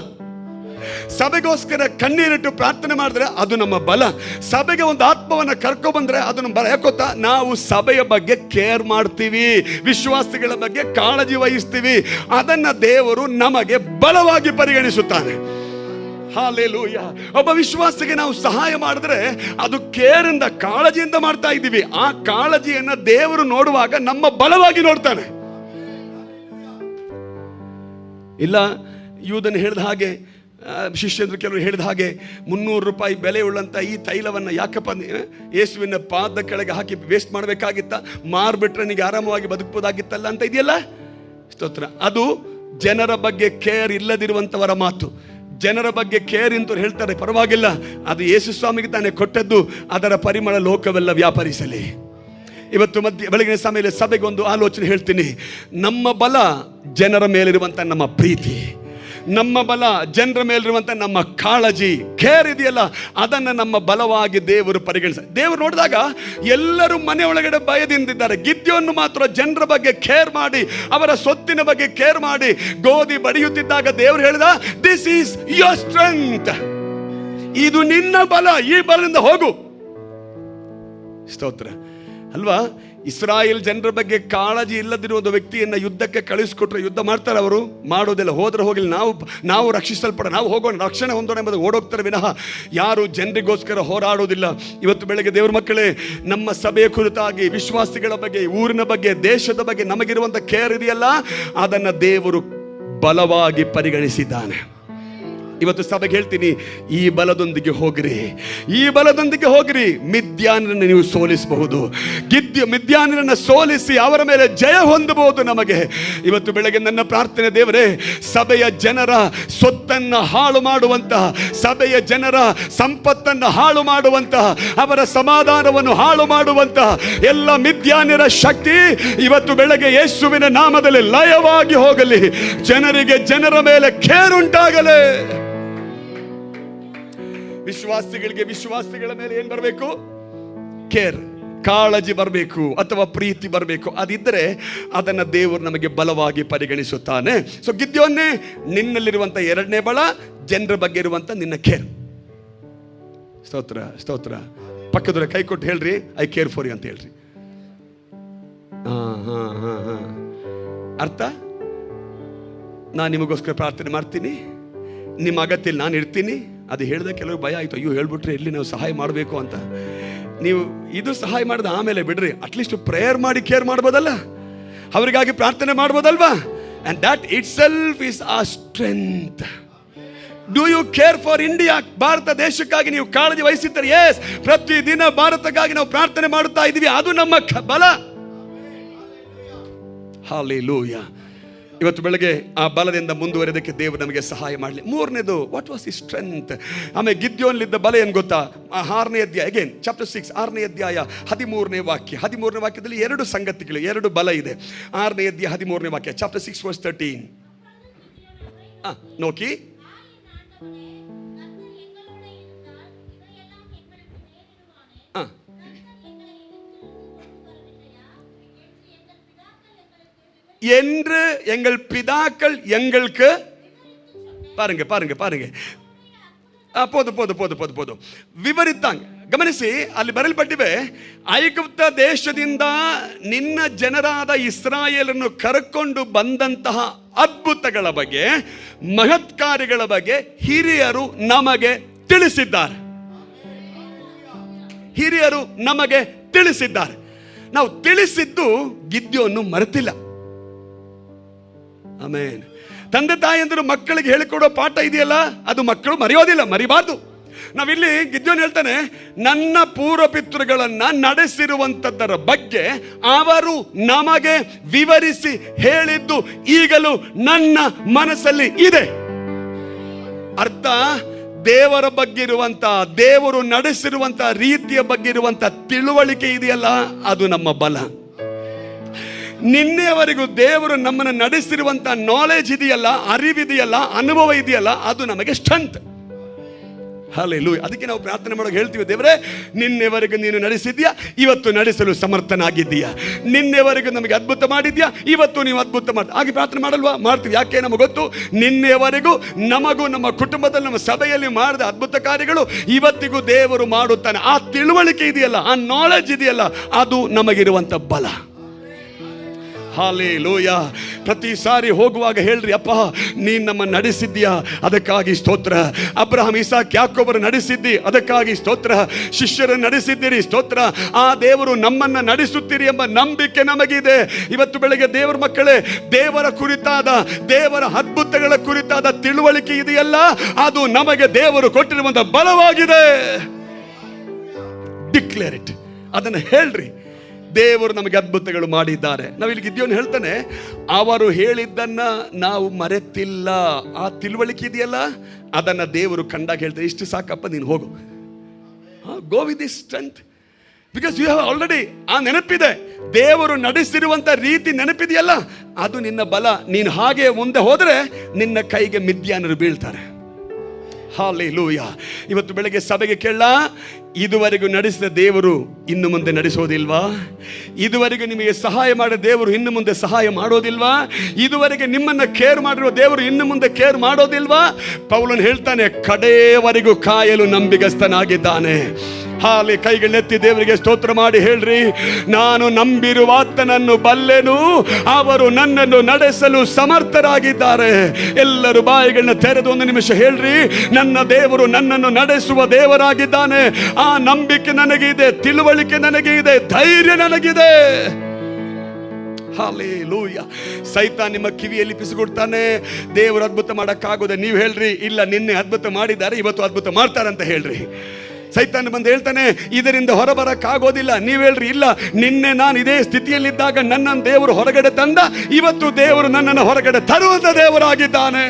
ಸಭೆಗೋಸ್ಕರ ಕಣ್ಣೀರಿಟ್ಟು ಪ್ರಾರ್ಥನೆ ಮಾಡಿದ್ರೆ ಅದು ನಮ್ಮ ಬಲ. ಸಭೆಗೆ ಒಂದು ಆತ್ಮವನ್ನ ಕರ್ಕೊ ಬಂದ್ರೆ ಅದು ನಮ್ಮ ಬಲ. ಯಾಕೊತ್ತಾ? ನಾವು ಸಭೆಯ ಬಗ್ಗೆ ಕೇರ್ ಮಾಡ್ತೀವಿ, ವಿಶ್ವಾಸಿಗಳ ಬಗ್ಗೆ ಕಾಳಜಿ ವಹಿಸ್ತೀವಿ. ಅದನ್ನ ದೇವರು ನಮಗೆ ಬಲವಾಗಿ ಪರಿಗಣಿಸುತ್ತಾನೆ. ಹಲ್ಲೆಲೂಯಾ. ಒಬ್ಬ ವಿಶ್ವಾಸಿಗೆ ನಾವು ಸಹಾಯ ಮಾಡಿದ್ರೆ ಅದು ಕೇರಿಂದ, ಕಾಳಜಿಯಿಂದ ಮಾಡ್ತಾ ಇದ್ದೀವಿ. ಆ ಕಾಳಜಿಯನ್ನ ದೇವರು ನೋಡುವಾಗ ನಮ್ಮ ಬಲವಾಗಿ ನೋಡ್ತಾನೆ. ಇಲ್ಲ, ಯೂದನ್ ಹೇಳಿದ ಹಾಗೆ, ಶಿಷ್ಯರು ಕೆಲವರು ಹೇಳಿದ ಹಾಗೆ 300 ರೂಪಾಯಿ ಬೆಲೆ ಉಳ್ಳಂತ ಈ ತೈಲವನ್ನು ಯಾಕಪ್ಪ ಯೇಸುವಿನ ಪಾದ ಕೆಳಗೆ ಹಾಕಿ ವೇಸ್ಟ್ ಮಾಡಬೇಕಾಗಿತ್ತ? ಮಾರ್ಬಿಟ್ರೆ ನಿಮಗೆ ಆರಾಮವಾಗಿ ಬದುಕಬಹುದಾಗಿತ್ತಲ್ಲ ಅಂತ ಇದೆಯಲ್ಲ. ಸ್ತೋತ್ರ. ಅದು ಜನರ ಬಗ್ಗೆ ಕೇರ್ ಇಲ್ಲದಿರುವಂತವರ ಮಾತು. ಜನರ ಬಗ್ಗೆ ಕೇರ್ ಅಂತವ್ರು ಹೇಳ್ತಾರೆ, ಪರವಾಗಿಲ್ಲ, ಅದು ಯೇಸು ಸ್ವಾಮಿಗೆ ತಾನೇ ಕೊಟ್ಟದ್ದು, ಅದರ ಪರಿಮಳ ಲೋಕವೆಲ್ಲ ವ್ಯಾಪರಿಸಲಿ. ಇವತ್ತು ಬೆಳಗಿನ ಸಮಯದಲ್ಲಿ ಸಭೆಗೆ ಒಂದು ಆಲೋಚನೆ ಹೇಳ್ತೀನಿ. ನಮ್ಮ ಬಲ ಜನರ ಮೇಲಿರುವಂತ ನಮ್ಮ ಪ್ರೀತಿ, ನಮ್ಮ ಬಲ ಜನರ ಮೇಲಿರುವಂತ ನಮ್ಮ ಕಾಳಜಿ, ಕೇರ್ ಇದೆಯಲ್ಲ, ಅದನ್ನು ನಮ್ಮ ಬಲವಾಗಿ ದೇವರು ಪರಿಗಣಿಸ. ದೇವರು ನೋಡಿದಾಗ ಎಲ್ಲರೂ ಮನೆ ಒಳಗಡೆ ಭಯದಿಂದಿದ್ದಾರೆ. ಗಿದ್ಯೋನು ಮಾತ್ರ ಜನರ ಬಗ್ಗೆ ಕೇರ್ ಮಾಡಿ, ಅವರ ಸೊತ್ತಿನ ಬಗ್ಗೆ ಕೇರ್ ಮಾಡಿ ಗೋಧಿ ಬಡಿಯುತ್ತಿದ್ದಾಗ ದೇವರು ಹೇಳಿದ, ದಿಸ್ ಈಸ್ ಯೋರ್ ಸ್ಟ್ರೆಂತ್, ಇದು ನಿನ್ನ ಬಲ, ಈ ಬಲದಿಂದ ಹೋಗು. ಸ್ತೋತ್ರ ಅಲ್ವಾ? ಇಸ್ರಾಯೇಲ್ ಜನರ ಬಗ್ಗೆ ಕಾಳಜಿ ಇಲ್ಲದಿರುವ ಒಂದು ವ್ಯಕ್ತಿಯನ್ನ ಯುದ್ಧಕ್ಕೆ ಕಳಿಸ್ಕೊಟ್ರೆ ಯುದ್ಧ ಮಾಡ್ತಾರೆ ಅವರು? ಮಾಡೋದಿಲ್ಲ. ಹೋದ್ರೆ ಹೋಗಲಿ, ನಾವು ರಕ್ಷಿಸಲ್ಪಡ, ನಾವು ಹೋಗೋಣ, ರಕ್ಷಣೆ ಹೊಂದೋಣ ಎಂಬುದು ಓಡೋಗ್ತಾರೆ ವಿನಃ ಯಾರು ಜನರಿಗೋಸ್ಕರ ಹೋರಾಡೋದಿಲ್ಲ. ಇವತ್ತು ಬೆಳಗ್ಗೆ ದೇವರ ಮಕ್ಕಳೇ, ನಮ್ಮ ಸಭೆಯ ಕುರಿತಾಗಿ, ವಿಶ್ವಾಸಿಗಳ ಬಗ್ಗೆ, ಊರಿನ ಬಗ್ಗೆ, ದೇಶದ ಬಗ್ಗೆ ನಮಗಿರುವಂತ ಕೇರ್ ಇದೆಯಲ್ಲ, ಅದನ್ನ ದೇವರು ಬಲವಾಗಿ ಪರಿಗಣಿಸಿದ್ದಾನೆ. ಇವತ್ತು ಸಭೆಗೆ ಹೇಳ್ತೀನಿ, ಈ ಬಲದೊಂದಿಗೆ ಹೋಗ್ರಿ, ಈ ಬಲದೊಂದಿಗೆ ಹೋಗ್ರಿ. ಮಿದ್ಯಾನರನ್ನು ನೀವು ಸೋಲಿಸಬಹುದು. ಮಿದ್ಯಾನರನ್ನು ಸೋಲಿಸಿ ಅವರ ಮೇಲೆ ಜಯ ಹೊಂದಬಹುದು ನಮಗೆ. ಇವತ್ತು ಬೆಳಗ್ಗೆ ನನ್ನ ಪ್ರಾರ್ಥನೆ, ದೇವರೇ, ಸಭೆಯ ಜನರ ಸೊತ್ತನ್ನು ಹಾಳು ಮಾಡುವಂತಹ, ಸಭೆಯ ಜನರ ಸಂಪತ್ತನ್ನು ಹಾಳು ಮಾಡುವಂತಹ, ಅವರ ಸಮಾಧಾನವನ್ನು ಹಾಳು ಮಾಡುವಂತಹ ಎಲ್ಲ ಮಿದ್ಯಾನರ ಶಕ್ತಿ ಇವತ್ತು ಬೆಳಗ್ಗೆ ಯೇಸುವಿನ ನಾಮದಲ್ಲಿ ಲಯವಾಗಿ ಹೋಗಲಿ. ಜನರಿಗೆ ಜನರ ಮೇಲೆ ಕೇರುಂಟಾಗಲೇ. ವಿಶ್ವಾಸಿಗಳಿಗೆ ವಿಶ್ವಾಸಿಗಳ ಮೇಲೆ ಏನ್ ಬರಬೇಕು? ಕೇರ್, ಕಾಳಜಿ ಬರಬೇಕು, ಅಥವಾ ಪ್ರೀತಿ ಬರಬೇಕು. ಅದಿದ್ದರೆ ಅದನ್ನ ದೇವರು ನಮಗೆ ಬಲವಾಗಿ ಪರಿಗಣಿಸುತ್ತಾನೆ. ಸೊ ಗಿದ್ಯೋನ್ನೇ, ನಿನ್ನಲ್ಲಿರುವಂತ ಎರಡನೇ ಬಲ ಜನರ ಬಗ್ಗೆ ಇರುವಂತ ನಿನ್ನ ಕೇರ್. ಸ್ತೋತ್ರ, ಸ್ತೋತ್ರ. ಪಕ್ಕದವರ ಕೈ ಕೊಟ್ಟು ಹೇಳ್ರಿ, ಐ ಕೇರ್ ಫಾರ್ ಯು ಅಂತ ಹೇಳ್ರಿ. ಅರ್ಥ? ನಾನು ನಿಮಗೋಸ್ಕರ ಪ್ರಾರ್ಥನೆ ಮಾಡ್ತೀನಿ, ನಿಮ್ಮ ಅಗತ್ಯಲ್ಲಿ ನಾನು ಇರ್ತೀನಿ. ಅದು ಹೇಳಿದ ಕೆಲವರು ಭಯ ಆಯಿತು, ಅಯ್ಯೋ ಹೇಳ್ಬಿಟ್ರೆ ಎಲ್ಲಿ ನಾವು ಸಹಾಯ ಮಾಡಬೇಕು ಅಂತ. ನೀವು ಇದು ಸಹಾಯ ಮಾಡಿದ ಆಮೇಲೆ ಬಿಡ್ರಿ, ಅಟ್ಲೀಸ್ಟ್ ಪ್ರೇಯರ್ ಮಾಡಿ ಕೇರ್ ಮಾಡ್ಬೋದಲ್ಲ, ಅವರಿಗಾಗಿ ಪ್ರಾರ್ಥನೆ ಮಾಡ್ಬೋದಲ್ವಾ? And that itself is a strength. Do you care for India? ಭಾರತ ದೇಶಕ್ಕಾಗಿ ನೀವು ಕಾಳಜಿ ವಹಿಸಿದ್ದಾರೆ. ಎಸ್, ಪ್ರತಿದಿನ ಭಾರತಕ್ಕಾಗಿ ನಾವು ಪ್ರಾರ್ಥನೆ ಮಾಡುತ್ತಾ ಇದ್ದೀವಿ, ಅದು ನಮ್ಮ ಬಲ. ಹಲ್ಲೆಲೂಯಾ. ಇವತ್ತು ಬೆಳಗ್ಗೆ ಆ ಬಲದಿಂದ ಮುಂದುವರೆದಕ್ಕೆ ದೇವರು ನಮಗೆ ಸಹಾಯ ಮಾಡಲಿ. ಮೂರನೇದು, ವಾಟ್ ವಾಸ್ ಈ ಸ್ಟ್ರೆಂತ್? ಆಮೇಲೆ ಗಿದ್ಯೋನ್ಲಿದ್ದ ಬಲ ಏನು ಗೊತ್ತಾ? 6ನೇ ಅಧ್ಯಾಯ, ಅಗೇನ್ ಚಾಪ್ಟರ್ 6 6ನೇ ಅಧ್ಯಾಯ 13ನೇ ವಾಕ್ಯ. 13ನೇ ವಾಕ್ಯದಲ್ಲಿ 2 ಸಂಗತಿಗಳು, 2 ಬಲ ಇದೆ. 6ನೇ ಅಧ್ಯಾಯ 13ನೇ ವಾಕ್ಯ, ಚಾಪ್ಟರ್ 6 verse 13. ನೋಕಿ, என்று எங்கள் பிதாக்கள் எங்களுக்கு, பாருங்க பாருங்க பாருங்க, போதும் ವಿವರಿತಾಂಗ. ಗಮನಿಸಿ, ಅಲ್ಲಿ ಬರೆಯಲ್ಪಟ್ಟಿವೆ, ಐಗುಪ್ತ ದೇಶದಿಂದ ನಿನ್ನ ಜನರಾದ ಇಸ್ರಾಯೇಲನ್ನು ಕರೆಕೊಂಡು ಬಂದಂತಹ ಅದ್ಭುತಗಳ ಬಗ್ಗೆ, ಮಹತ್ಕಾರ್ಯಗಳ ಬಗ್ಗೆ ಹಿರಿಯರು ನಮಗೆ ತಿಳಿಸಿದ್ದಾರೆ. ಹಿರಿಯರು ನಮಗೆ ತಿಳಿಸಿದ್ದಾರೆ. ನಾವು ತಿಳಿಸಿದ್ದು ಗಿದ್ಯೋನು ಮರೆತಿಲ್ಲ. ಆಮೇನ್. ತಂದೆ ತಾಯಿಯಂದರು ಮಕ್ಕಳಿಗೆ ಹೇಳಿಕೊಡೋ ಪಾಠ ಇದೆಯಲ್ಲ, ಅದು ಮಕ್ಕಳು ಮರೆಯೋದಿಲ್ಲ, ಮರಿಬಾರ್ದು. ನಾವಿಲ್ಲಿ ಗಿದ್ಯೋನ್ ಹೇಳ್ತಾನೆ, ನನ್ನ ಪೂರ್ವ ಪಿತೃಗಳನ್ನ ನಡೆಸಿರುವಂತದ್ದರ ಬಗ್ಗೆ ಅವರು ನಮಗೆ ವಿವರಿಸಿ ಹೇಳಿದ್ದು ಈಗಲೂ ನನ್ನ ಮನಸ್ಸಲ್ಲಿ ಇದೆ. ಅರ್ಥ, ದೇವರ ಬಗ್ಗೆ ಇರುವಂತ, ದೇವರು ನಡೆಸಿರುವಂತ ರೀತಿಯ ಬಗ್ಗೆ ಇರುವಂತ ತಿಳುವಳಿಕೆ ಇದೆಯಲ್ಲ, ಅದು ನಮ್ಮ ಬಲ. ನಿನ್ನೆಯವರೆಗೂ ದೇವರು ನಮ್ಮನ್ನು ನಡೆಸಿರುವಂತ ನಾಲೆಜ್ ಇದೆಯಲ್ಲ, ಅರಿವಿದೆಯಲ್ಲ, ಅನುಭವ ಇದೆಯಲ್ಲ, ಅದು ನಮಗೆ ಸ್ಟ್ರೆಂತ್. ಹಲ್ಲೆಲೂಯಾ. ಅದಕ್ಕೆ ನಾವು ಪ್ರಾರ್ಥನೆ ಮಾಡೋಕೆ ಹೇಳ್ತೀವಿ, ದೇವರೇ ನಿನ್ನೆವರೆಗೂ ನೀನು ನಡೆಸಿದ್ಯಾ, ಇವತ್ತು ನಡೆಸಲು ಸಮರ್ಥನಾಗಿದ್ದೀಯಾ. ನಿನ್ನೆವರೆಗೂ ನಮಗೆ ಅದ್ಭುತ ಮಾಡಿದ್ಯಾ, ಇವತ್ತು ನೀವು ಅದ್ಭುತ ಮಾಡಿ. ಹಾಗೆ ಪ್ರಾರ್ಥನೆ ಮಾಡಲ್ವಾ? ಮಾಡ್ತೀವಿ. ಯಾಕೆ? ನಮಗೆ ಗೊತ್ತು, ನಿನ್ನೆವರೆಗೂ ನಮಗೂ ನಮ್ಮ ಕುಟುಂಬದಲ್ಲಿ, ನಮ್ಮ ಸಭೆಯಲ್ಲಿ ಮಾಡಿದ ಅದ್ಭುತ ಕಾರ್ಯಗಳು ಇವತ್ತಿಗೂ ದೇವರು ಮಾಡುತ್ತಾನೆ. ಆ ತಿಳುವಳಿಕೆ ಇದೆಯಲ್ಲ, ಆ ನಾಲೆಜ್ ಇದೆಯಲ್ಲ, ಅದು ನಮಗಿರುವಂತ ಬಲ. ಹಲ್ಲೆಲೂಯಾ. ಪ್ರತಿ ಸಾರಿ ಹೋಗುವಾಗ ಹೇಳ್ರಿ, ಅಪ್ಪ ನೀನು ನಮ್ಮನ್ನು ನಡೆಸಿದ್ಯಾ, ಅದಕ್ಕಾಗಿ ಸ್ತೋತ್ರ. ಅಬ್ರಹಾಂ, ಇಸಾಕ್, ಯಾಕೋಬರು ನಡೆಸಿದ್ದಿ, ಅದಕ್ಕಾಗಿ ಸ್ತೋತ್ರ. ಶಿಷ್ಯರನ್ನು ನಡೆಸಿದ್ದೀರಿ, ಸ್ತೋತ್ರ. ಆ ದೇವರು ನಮ್ಮನ್ನು ನಡೆಸುತ್ತೀರಿ ಎಂಬ ನಂಬಿಕೆ ನಮಗಿದೆ. ಇವತ್ತು ಬೆಳಗ್ಗೆ ದೇವರ ಮಕ್ಕಳೇ, ದೇವರ ಕುರಿತಾದ, ದೇವರ ಅದ್ಭುತಗಳ ಕುರಿತಾದ ತಿಳುವಳಿಕೆ ಇದೆಯಲ್ಲ, ಅದು ನಮಗೆ ದೇವರು ಕೊಟ್ಟಿರುವಂತ ಬಲವಾಗಿದೆ. Declare it. ಅದನ್ನು ಹೇಳ್ರಿ, ದೇವರು ನಮಗೆ ಅದ್ಭುತಗಳು ಮಾಡಿದ್ದಾರೆ. ನಾವಿಲ್ಲಿ ಗಿದ್ಯೋನ್ ಹೇಳ್ತಾನೆ, ಅವರು ಹೇಳಿದ್ದನ್ನ ನಾವು ಮರೆತಿಲ್ಲ. ಆ ತಿಳುವಳಿಕೆ ಇದೆಯಲ್ಲ, ಅದನ್ನ ದೇವರು ಕಂಡಾಗ ಹೇಳ್ತಾರೆ, ಇಷ್ಟು ಸಾಕಪ್ಪ, ನೀನು ಹೋಗು, go with this strength, because you have already. ಆ ನೆನಪಿದೆ, ದೇವರು ನಡೆಸಿರುವಂತ ರೀತಿ ನೆನಪಿದೆಯಲ್ಲ, ಅದು ನಿನ್ನ ಬಲ. ನೀನು ಹಾಗೆ ಮುಂದೆ ಹೋದ್ರೆ ನಿನ್ನ ಕೈಗೆ ಮಿದ್ಯಾನರು ಬೀಳ್ತಾರೆ. ಹಲ್ಲೆಲೂಯಾ. ಇವತ್ತು ಬೆಳಗ್ಗೆ ಸಭೆಗೆ ಕೇಳ, ಇದುವರೆಗೂ ನಡೆಸಿದ ದೇವರು ಇನ್ನು ಮುಂದೆ ನಡೆಸೋದಿಲ್ವಾ? ಇದುವರೆಗೂ ನಿಮಗೆ ಸಹಾಯ ಮಾಡಿದ ದೇವರು ಇನ್ನು ಮುಂದೆ ಸಹಾಯ ಮಾಡೋದಿಲ್ವಾ? ಇದುವರೆಗೆ ನಿಮ್ಮನ್ನ ಕೇರ್ ಮಾಡಿರುವ ದೇವರು ಇನ್ನು ಮುಂದೆ ಕೇರ್ ಮಾಡೋದಿಲ್ವಾ? ಪೌಲನು ಹೇಳ್ತಾನೆ, ಕಡೆಯವರೆಗೂ ಕಾಯಲು ನಂಬಿಗಸ್ತನಾಗಿದ್ದಾನೆ. ಹಾಲಿ ಕೈಗಳನ್ನೆತ್ತಿ ದೇವರಿಗೆ ಸ್ತೋತ್ರ ಮಾಡಿ ಹೇಳ್ರಿ, ನಾನು ನಂಬಿರುವ ಆತನನ್ನು ಬಲ್ಲೆನು, ಅವರು ನನ್ನನ್ನು ನಡೆಸಲು ಸಮರ್ಥರಾಗಿದ್ದಾರೆ. ಎಲ್ಲರೂ ಬಾಯಿಗಳನ್ನ ತೆರೆದು ಒಂದು ನಿಮಿಷ ಹೇಳ್ರಿ, ನನ್ನ ದೇವರು ನನ್ನನ್ನು ನಡೆಸುವ ದೇವರಾಗಿದ್ದಾನೆ. ಆ ನಂಬಿಕೆ ನನಗೆ ಇದೆ, ತಿಳುವಳಿಕೆ ನನಗೆ ಇದೆ, ಧೈರ್ಯ ನನಗಿದೆ. ಹಲ್ಲೆಲೂಯಾ. ಸೈತಾನ್ ನಿಮ್ಮ ಕಿವಿಯಲ್ಲಿ ಪಿಸುಗುಡ್ತಾನೆ, ದೇವರು ಅದ್ಭುತ ಮಾಡಕ್ಕಾಗೋದೆ. ನೀವು ಹೇಳ್ರಿ, ಇಲ್ಲ ನಿನ್ನೆ ಅದ್ಭುತ ಮಾಡಿದ್ದಾರೆ, ಇವತ್ತು ಅದ್ಭುತ ಮಾಡ್ತಾರಂತ ಹೇಳ್ರಿ. ಸೈತಾನ್ ಬಂದು ಹೇಳ್ತಾನೆ, ಇದರಿಂದ ಹೊರಬರಕ್ಕಾಗೋದಿಲ್ಲ. ನೀವು ಹೇಳ್ರಿ, ಇಲ್ಲ ನಿನ್ನೆ ನಾನು ಇದೇ ಸ್ಥಿತಿಯಲ್ಲಿದ್ದಾಗ ನನ್ನನ್ನು ದೇವರು ಹೊರಗಡೆ ತಂದ, ಇವತ್ತು ದೇವರು ನನ್ನನ್ನು ಹೊರಗಡೆ ತರುವಂತ ದೇವರಾಗಿದ್ದಾನೆ.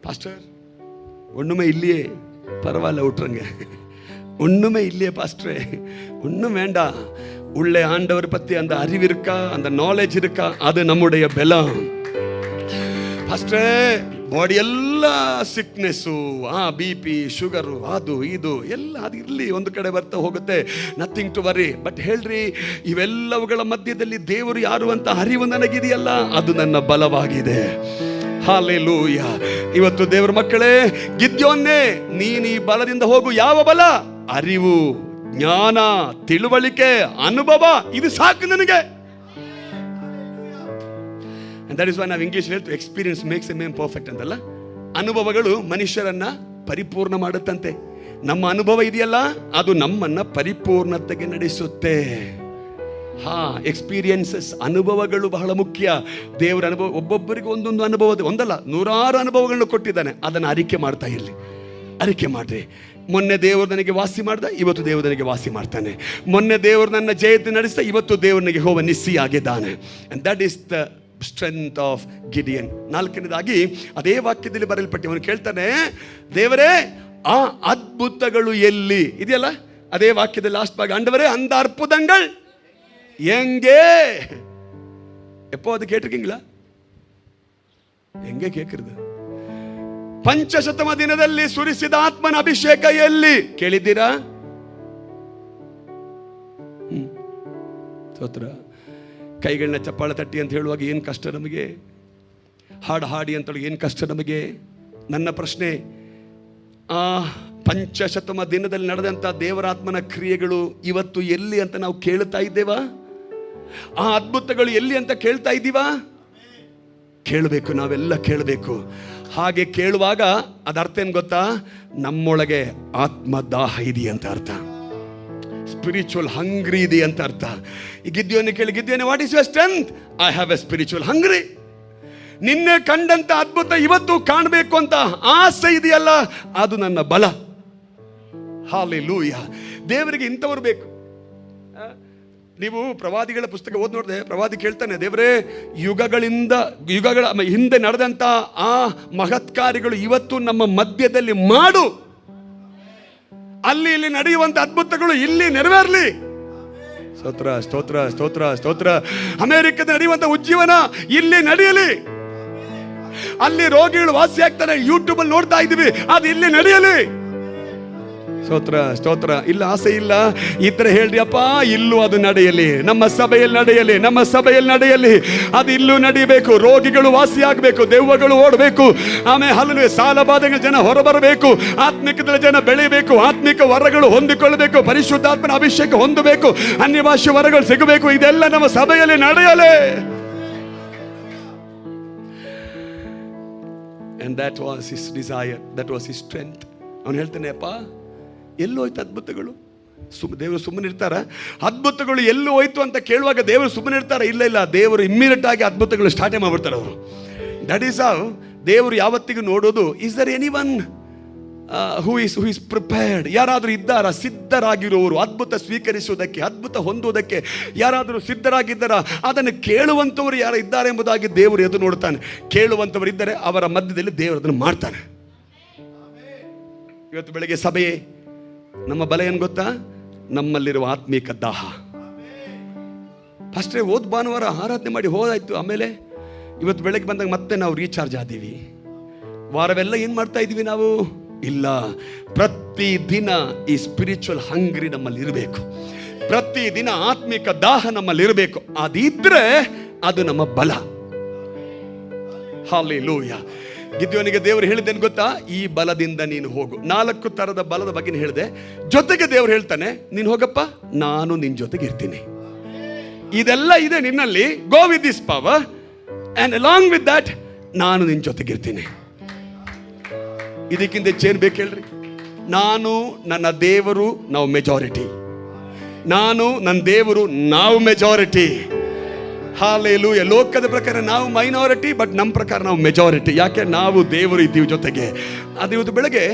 பாஸ்டர் ஒண்ணுமே இல்லையே, பரவாயில்ல விட்டுருங்க. ஒண்ணுமே இல்லையே பாஸ்டரே, ஒன்றும் வேண்டாம். உள்ளே ஆண்டவர் பற்றி அந்த அறிவு இருக்கா, அந்த நாலேஜ் இருக்கா, அது நம்முடைய பலம். ಪಾಸ್ಟ್ರೇ, ಬಾಡಿ ಎಲ್ಲ ಸಿಕ್ನೆಸ್ಸು, BP, ಶುಗರು, ಅದು ಇದು ಎಲ್ಲ ಅದು ಇರಲಿ, ಒಂದು ಕಡೆ ಬರ್ತಾ ಹೋಗುತ್ತೆ, ನಥಿಂಗ್ ಟು ವರಿ. ಬಟ್ ಹೇಳ್ರಿ, ಇವೆಲ್ಲವುಗಳ ಮಧ್ಯದಲ್ಲಿ ದೇವರು ಯಾರು ಅಂತ ಅರಿವು ನನಗಿದೆಯಲ್ಲ, ಅದು ನನ್ನ ಬಲವಾಗಿದೆ. ಹಲ್ಲೆಲೂಯಾ. ಇವತ್ತು ದೇವರ ಮಕ್ಕಳೇ, ಗಿದ್ಯೋನ್ನೇ, ನೀನು ಈ ಬಲದಿಂದ ಹೋಗು. ಯಾವ ಬಲ? ಅರಿವು, ಜ್ಞಾನ, ತಿಳುವಳಿಕೆ, ಅನುಭವ, ಇದು ಸಾಕು ನನಗೆ. And that is why ನಾವು ಇಂಗ್ಲಿಷ್ ಹೇಳ್ತೀವಿ, experience makes A man perfect ಅಂತಲ್ಲ. ಅನುಭವಗಳು ಮನುಷ್ಯರನ್ನ ಪರಿಪೂರ್ಣ ಮಾಡುತ್ತಂತೆ. ನಮ್ಮ ಅನುಭವ ಇದೆಯಲ್ಲ, ಅದು ನಮ್ಮನ್ನ ಪರಿಪೂರ್ಣತೆಗೆ ನಡೆಸುತ್ತೆ. ಎಕ್ಸ್ಪೀರಿಯನ್ಸಸ್, ಅನುಭವಗಳು ಬಹಳ ಮುಖ್ಯ. ದೇವರ ಅನುಭವ, ಒಬ್ಬೊಬ್ಬರಿಗೆ ಒಂದೊಂದು ಅನುಭವ, ಒಂದಲ್ಲ 100 ಅನುಭವಗಳನ್ನು ಕೊಟ್ಟಿದ್ದಾನೆ. ಅದನ್ನು ಅರಿಕೆ ಮಾಡ್ತಾ ಇರಲಿ. ಅರಿಕೆ ಮಾಡ್ರಿ. ಮೊನ್ನೆ ದೇವರು ನನಗೆ ವಾಸಿ ಮಾಡ್ದ, ಇವತ್ತು ದೇವರು ನನಗೆ ವಾಸಿ ಮಾಡ್ತಾನೆ. ಮೊನ್ನೆ ದೇವರು ನನ್ನ ಜಯತೆ ನಡೆಸಿದ, ಇವತ್ತು ದೇವರು ನನಗೆ ಯೆಹೋವ ನಿಸ್ಸಿ ಆಗಿದ್ದಾನೆ. And that is the strength of Gideon. ನಾಲ್ಕನೇದಾಗಿ ಅದೇ ವಾಕ್ಯದಲ್ಲಿ ಬರೆಯಲ್ಪಟ್ಟಿ ಅವನು ಕೇಳ್ತಾನೆ, ದೇವರೇ ಆ ಅದ್ಭುತಗಳು ಎಲ್ಲಿ ಇದೆಯಲ್ಲ, ಅದೇ ವಾಕ್ಯದಲ್ಲಿ ಲಾಸ್ಟ್ ಭಾಗ, ಆಂಡವರೇ அந்த அற்புதங்கள் எங்கே? எப்போ அது கேட்டிருக்கீங்களா? எங்கே கேட்கிறது? ಪಂಚಶತಮ ದಿನದಲ್ಲಿ ಸುರಿಸಿದ ಆತ್ಮನ ಅಭಿಷೇಕ ಎಲ್ಲಿ ಕೇಳಿದ್ದೀರಾ? ಸ್ತೋತ್ರ. ಕೈಗಳನ್ನ ಚಪ್ಪಾಳೆ ತಟ್ಟಿ ಅಂತ ಹೇಳುವಾಗ ಏನು ಕಷ್ಟ ನಮಗೆ, ಹಾಡು ಹಾಡಿ ಅಂತೇಳಿ ಏನು ಕಷ್ಟ ನಮಗೆ. ನನ್ನ ಪ್ರಶ್ನೆ, ಆ ಪಂಚಶತಮ ದಿನದಲ್ಲಿ ನಡೆದಂಥ ದೇವರಾತ್ಮನ ಕ್ರಿಯೆಗಳು ಇವತ್ತು ಎಲ್ಲಿ ಅಂತ ನಾವು ಕೇಳ್ತಾ ಇದ್ದೇವಾ? ಆ ಅದ್ಭುತಗಳು ಎಲ್ಲಿ ಅಂತ ಕೇಳ್ತಾ ಇದ್ದೀವಾ? ಕೇಳಬೇಕು, ನಾವೆಲ್ಲ ಕೇಳಬೇಕು. ಹಾಗೆ ಕೇಳುವಾಗ ಅದರ್ಥ ಏನು ಗೊತ್ತಾ? ನಮ್ಮೊಳಗೆ ಆತ್ಮದಾಹ ಇದೆಯಂತ ಅರ್ಥ, ಸ್ಪಿರಿಚುವಲ್ ಹಂಗ್ರಿ ಇದೆ ಅಂತ ಅರ್ಥ. ಈ ಗಿದ್ಯೋನಿ ಕೇಳಿ, ಗಿದ್ಯೋನಿ what is your strength? I have a spiritual hungry. ನಿನ್ನೆ ಕಂಡಂತ ಅದ್ಭುತ ಇವತ್ತು ಕಾಣಬೇಕು ಅಂತ ಆಸೆ ಇದೆಯಲ್ಲ, ಅದು ನನ್ನ ಬಲ. ಹಾಲೆಲೂಯಾ. ದೇವರಿಗೆ ಇಂಥವ್ರು ಬೇಕು. ನೀವು ಪ್ರವಾದಿಗಳ ಪುಸ್ತಕ ಓದಿ ನೋಡಿದೆ, ಪ್ರವಾದಿ ಕೇಳ್ತಾನೆ, ದೇವರೇ ಯುಗಗಳ ಹಿಂದೆ ನಡೆದಂತ ಆ ಮಹತ್ಕಾರ್ಯಗಳು ಇವತ್ತು ನಮ್ಮ ಮಧ್ಯದಲ್ಲಿ ಮಾಡು. ಅಲ್ಲಿ ಇಲ್ಲಿ ನಡೆಯುವಂತ ಅದ್ಭುತಗಳು ಇಲ್ಲಿ ನೆರವೇರಲಿ. ಸ್ತೋತ್ರ ಸ್ತೋತ್ರ ಸ್ತೋತ್ರ ಸ್ತೋತ್ರ. ಅಮೆರಿಕದ ನಡೆಯುವಂತ ಉಜ್ಜೀವನ ಇಲ್ಲಿ ನಡೆಯಲಿ. ಅಲ್ಲಿ ರೋಗಿಗಳು ವಾಸಿ ಆಗ್ತಾರೆ, ಯೂಟ್ಯೂಬ್ ಅಲ್ಲಿ ನೋಡ್ತಾ ಇದೀವಿ, ಅದು ಇಲ್ಲಿ ನಡೆಯಲಿ. ಸ್ತೋತ್ರ ಸ್ತೋತ್ರ. ಇಲ್ಲ ಆಸೆ ಇಲ್ಲ ಇದ್ರೆ ಹೇಳ್ರಿ, ಅಪ್ಪ ಇಲ್ಲೂ ಅದು ನಡೆಯಲಿ, ನಮ್ಮ ಸಭೆಯಲ್ಲಿ ನಡೆಯಲಿ, ನಮ್ಮ ಸಭೆಯಲ್ಲಿ ನಡೆಯಲಿ, ಅದು ಇಲ್ಲೂ ನಡೆಯಬೇಕು. ರೋಗಿಗಳು ವಾಸಿ ಆಗಬೇಕು, ದೆವ್ವಗಳು ಓಡಬೇಕು, ಆಮೇಲೆ ಹಲವು ಸಾಲ ಬಾಧೆಗಳ ಜನ ಹೊರಬರಬೇಕು, ಆತ್ಮಿಕದ ಜನ ಬೆಳೆಯಬೇಕು, ಆತ್ಮಿಕ ವರಗಳು ಹೊಂದಿಕೊಳ್ಳಬೇಕು, ಪರಿಶುದ್ಧಾತ್ಮನ ಅಭಿಷೇಕ ಹೊಂದಬೇಕು, ಅನ್ಯ ಭಾಷೆ ವರಗಳು ಸಿಗಬೇಕು. ಇದೆಲ್ಲ ನಮ್ಮ ಸಭೆಯಲ್ಲಿ ನಡೆಯಲಿ. And that was his desire, that was his strength. ಅವನು ಹೇಳ್ತಾನೆ, ಅಪ್ಪ ಎಲ್ಲೂ ಹೋಯ್ತು ಅದ್ಭುತಗಳು? ದೇವರು ಸುಮ್ಮನೆ ಇರ್ತಾರ? ಅದ್ಭುತಗಳು ಎಲ್ಲೂ ಹೋಯ್ತು ಅಂತ ಕೇಳುವಾಗ ದೇವರು ಸುಮ್ಮನೆ ಇರ್ತಾರ? ಇಲ್ಲ ಇಲ್ಲ, ದೇವರು ಇಮ್ಮಿಡಿಯೇಟ್ ಆಗಿ ಅದ್ಭುತಗಳು ಸ್ಟಾರ್ಟೇ ಮಾಡ್ಬಿಡ್ತಾರೆ ಅವರು. ದಟ್ ಈಸ್ ಹೌ ದೇವರು ಯಾವತ್ತಿಗೂ ನೋಡೋದು. Is there anyone who is prepared? ಯಾರಾದರೂ ಇದ್ದಾರಾ ಸಿದ್ಧರಾಗಿರುವವರು ಅದ್ಭುತ ಸ್ವೀಕರಿಸುವುದಕ್ಕೆ, ಅದ್ಭುತ ಹೊಂದುವುದಕ್ಕೆ ಯಾರಾದರೂ ಸಿದ್ಧರಾಗಿದ್ದಾರ? ಅದನ್ನು ಕೇಳುವಂಥವ್ರು ಯಾರು ಇದ್ದಾರೆ ಎಂಬುದಾಗಿ ದೇವರು ಎದು ನೋಡ್ತಾನೆ. ಕೇಳುವಂಥವ್ರು ಇದ್ದರೆ ಅವರ ಮಧ್ಯದಲ್ಲಿ ದೇವರು ಅದನ್ನು ಮಾಡ್ತಾನೆ. ಇವತ್ತು ಬೆಳಗ್ಗೆ ಸಭೆಯೇ ನಮ್ಮ ಬಲ ಏನು ಗೊತ್ತಾ? ನಮ್ಮಲ್ಲಿರುವ ಆತ್ಮೀಕ ದಾಹ. ಫಸ್ಟೇ ಹೋದ ಭಾನುವಾರ ಆರಾಧನೆ ಮಾಡಿ ಹೋದಾಯ್ತು, ಆಮೇಲೆ ಇವತ್ತು ಬೆಳಗ್ಗೆ ಬಂದಾಗ ಮತ್ತೆ ನಾವು ರೀಚಾರ್ಜ್ ಆದೀವಿ. ವಾರವೆಲ್ಲ ಏನು ಮಾಡ್ತಾ ಇದ್ದೀವಿ ನಾವು? ಇಲ್ಲ, ಪ್ರತಿದಿನ ಈ ಸ್ಪಿರಿಚುವಲ್ ಹಂಗ್ರಿ ನಮ್ಮಲ್ಲಿ ಇರಬೇಕು, ಪ್ರತಿದಿನ ಆತ್ಮಿಕ ದಾಹ ನಮ್ಮಲ್ಲಿ ಇರಬೇಕು. ಅದಿದ್ರೆ ಅದು ನಮ್ಮ ಬಲ. ಹಲ್ಲೆಲೂಯಾ. ಗಿದ್ಯೋನಿಗೆ ದೇವರು ಹೇಳಿದ್ದೇನು ಗೊತ್ತಾ? ಈ ಬಲದಿಂದ ನೀನು ಹೋಗು. 4 ತರದ ಬಲದ ಬಗ್ಗೆ ಹೇಳಿದೆ. ಜೊತೆಗೆ ದೇವರು ಹೇಳ್ತಾನೆ, ನೀನು ಹೋಗಪ್ಪ, ನಾನು ನಿನ್ನ ಜೊತೆಗೆ ಇರ್ತೀನಿ. ಇದೆಲ್ಲ ಇದೆ ನಿನ್ನಲ್ಲಿ. ಗೋ with this power and along with that ನಾನು ನಿನ್ನ ಜೊತೆಗೆ ಇರ್ತೀನಿ. ಇದಕ್ಕಿಂತ ಹೆಚ್ಚೇನು ಬೇಕು ಹೇಳ್ರಿ? ನಾನು ನನ್ನ ದೇವರು ನಾವು ಮೆಜಾರಿಟಿ, ನಾನು ನನ್ನ ದೇವರು ನಾವು ಮೆಜಾರಿಟಿ. ಹಾಲೆಲೂಯಾ. ಲೋಕದ ಪ್ರಕಾರ ನಾವು ಮೈನಾರಿಟಿ, ಬಟ್ ನಮ್ಮ ಪ್ರಕಾರ ನಾವು ಮೆಜಾರಿಟಿ. ಯಾಕೆ? ನಾವು ದೇವರು ಇದ್ದೀವಿ ಜೊತೆಗೆ. ಅದು ಇವತ್ತು ಬೆಳಗ್ಗೆ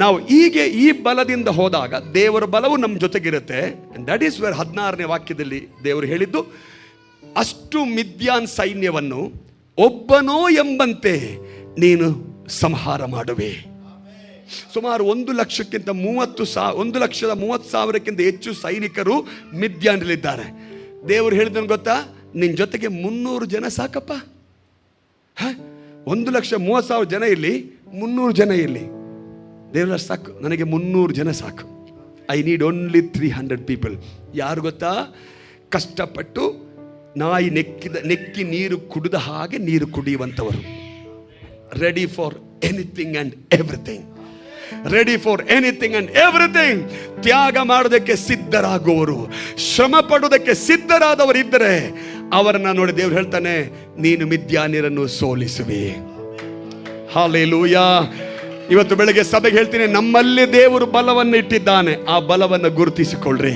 ನಾವು ಹೀಗೆ ಈ ಬಲದಿಂದ ಹೋದಾಗ ದೇವರ ಬಲವು ನಮ್ಮ ಜೊತೆಗಿರುತ್ತೆ. ದಟ್ ಈಸ್ ವೇರ್ 16ನೇ ವಾಕ್ಯದಲ್ಲಿ ದೇವರು ಹೇಳಿದ್ದು, ಅಷ್ಟು ಮಿದ್ಯಾನ್ ಸೈನ್ಯವನ್ನು ಒಬ್ಬನೋ ಎಂಬಂತೆ ನೀನು ಸಂಹಾರ ಮಾಡುವೆ. ಸುಮಾರು 1,30,000ಕ್ಕಿಂತ ಹೆಚ್ಚು ಸೈನಿಕರು ಮಿದ್ಯಾನಲ್ಲಿದ್ದಾರೆ. ದೇವರು ಹೇಳಿದನು ಗೊತ್ತಾ? ನಿನ್ನ ಜೊತೆಗೆ 300 ಜನ ಸಾಕಪ್ಪ. 1,30,000 ಜನ ಇಲ್ಲಿ, 300 ಜನ ಇಲ್ಲಿ. ದೇವರ ಸಾಕು, ನನಗೆ 300 ಜನ ಸಾಕು. I need only 300 people. ಯಾರು ಗೊತ್ತಾ? ಕಷ್ಟಪಟ್ಟು ನಾಯಿ ನೆಕ್ಕಿ ನೀರು ಕುಡಿದ ಹಾಗೆ ನೀರು ಕುಡಿಯುವಂಥವರು. Ready for anything and everything. Ready for anything and everything. ತ್ಯಾಗ ಮಾಡೋದಕ್ಕೆ ಸಿದ್ಧರಾಗುವವರು, ಶ್ರಮ ಪಡುವುದಕ್ಕೆ ಸಿದ್ಧರಾದವರು ಇದ್ದರೆ ಅವರನ್ನ ನೋಡಿ ದೇವರು ಹೇಳ್ತಾನೆ, ನೀನು ಮಿದ್ಯಾನ್ಯರನ್ನು ಸೋಲಿಸುವೆ. ಹಾಲೆಲೂಯಾ. ಇವತ್ತು ಬೆಳಗ್ಗೆ ಸಭೆಗೆ ಹೇಳ್ತೀನಿ, ನಮ್ಮಲ್ಲಿ ದೇವರು ಬಲವನ್ನು ಇಟ್ಟಿದ್ದಾನೆ. ಆ ಬಲವನ್ನು ಗುರುತಿಸಿಕೊಳ್ಳ್ರಿ,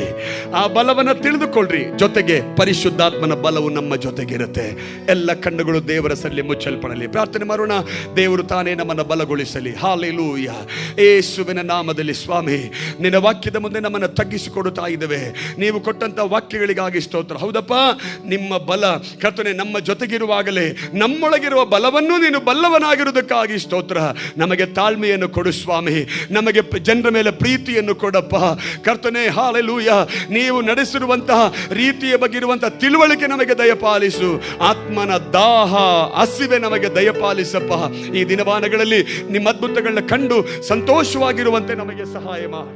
ಆ ಬಲವನ್ನು ತಿಳಿದುಕೊಳ್ಳ್ರಿ. ಜೊತೆಗೆ ಪರಿಶುದ್ಧಾತ್ಮನ ಬಲವು ನಮ್ಮ ಜೊತೆಗಿರುತ್ತೆ. ಎಲ್ಲ ಕಣ್ಣುಗಳು ದೇವರ ಸಲ್ಲಿ ಮುಚ್ಚಲ್ಪಡಲಿ. ಪ್ರಾರ್ಥನೆ ಮಾಡೋಣ. ದೇವರು ತಾನೇ ನಮ್ಮನ್ನು ಬಲಗೊಳಿಸಲಿ. ಹಾಲೆಲೂಯ. ಯೇಸುವಿನ ನಾಮದಲ್ಲಿ ಸ್ವಾಮಿ, ನಿನ್ನ ವಾಕ್ಯದ ಮುಂದೆ ನಮ್ಮನ್ನು ತಗ್ಗಿಸಿಕೊಡುತ್ತಾ ಇದ್ದೇವೆ. ನೀವು ಕೊಟ್ಟಂತ ವಾಕ್ಯಗಳಿಗಾಗಿ ಸ್ತೋತ್ರ. ಹೌದಪ್ಪ, ನಿಮ್ಮ ಬಲ ಕರ್ತನೆ ನಮ್ಮ ಜೊತೆಗಿರುವಾಗಲೇ ನಮ್ಮೊಳಗಿರುವ ಬಲವನ್ನು ನೀನು ಬಲ್ಲವನಾಗಿರುವುದಕ್ಕಾಗಿ ಸ್ತೋತ್ರ. ನಮಗೆ ತಾಳ್ಮೆಯನ್ನು ಕೊಡು ಸ್ವಾಮಿ, ನಮಗೆ ಜನರ ಮೇಲೆ ಪ್ರೀತಿಯನ್ನು ಕೊಡಪ್ಪ ಕರ್ತನೆ. ಹಾಲೆಲೂಯ. ನೀವು ನಡೆಸಿರುವಂತಹ ರೀತಿಯ ಬಗ್ಗೆ ಇರುವಂತಹ ತಿಳುವಳಿಕೆ ನಮಗೆ ದಯಪಾಲಿಸು. ಆತ್ಮನ ದಾಹ ಹಸಿವೆ ನಮಗೆ ದಯಪಾಲಿಸಪ್ಪ. ಈ ದಿನಮಾನಗಳಲ್ಲಿ ನಿಮ್ಮ ಅದ್ಭುತಗಳನ್ನ ಕಂಡು ಸಂತೋಷವಾಗಿರುವಂತೆ ನಮಗೆ ಸಹಾಯ ಮಾಡು.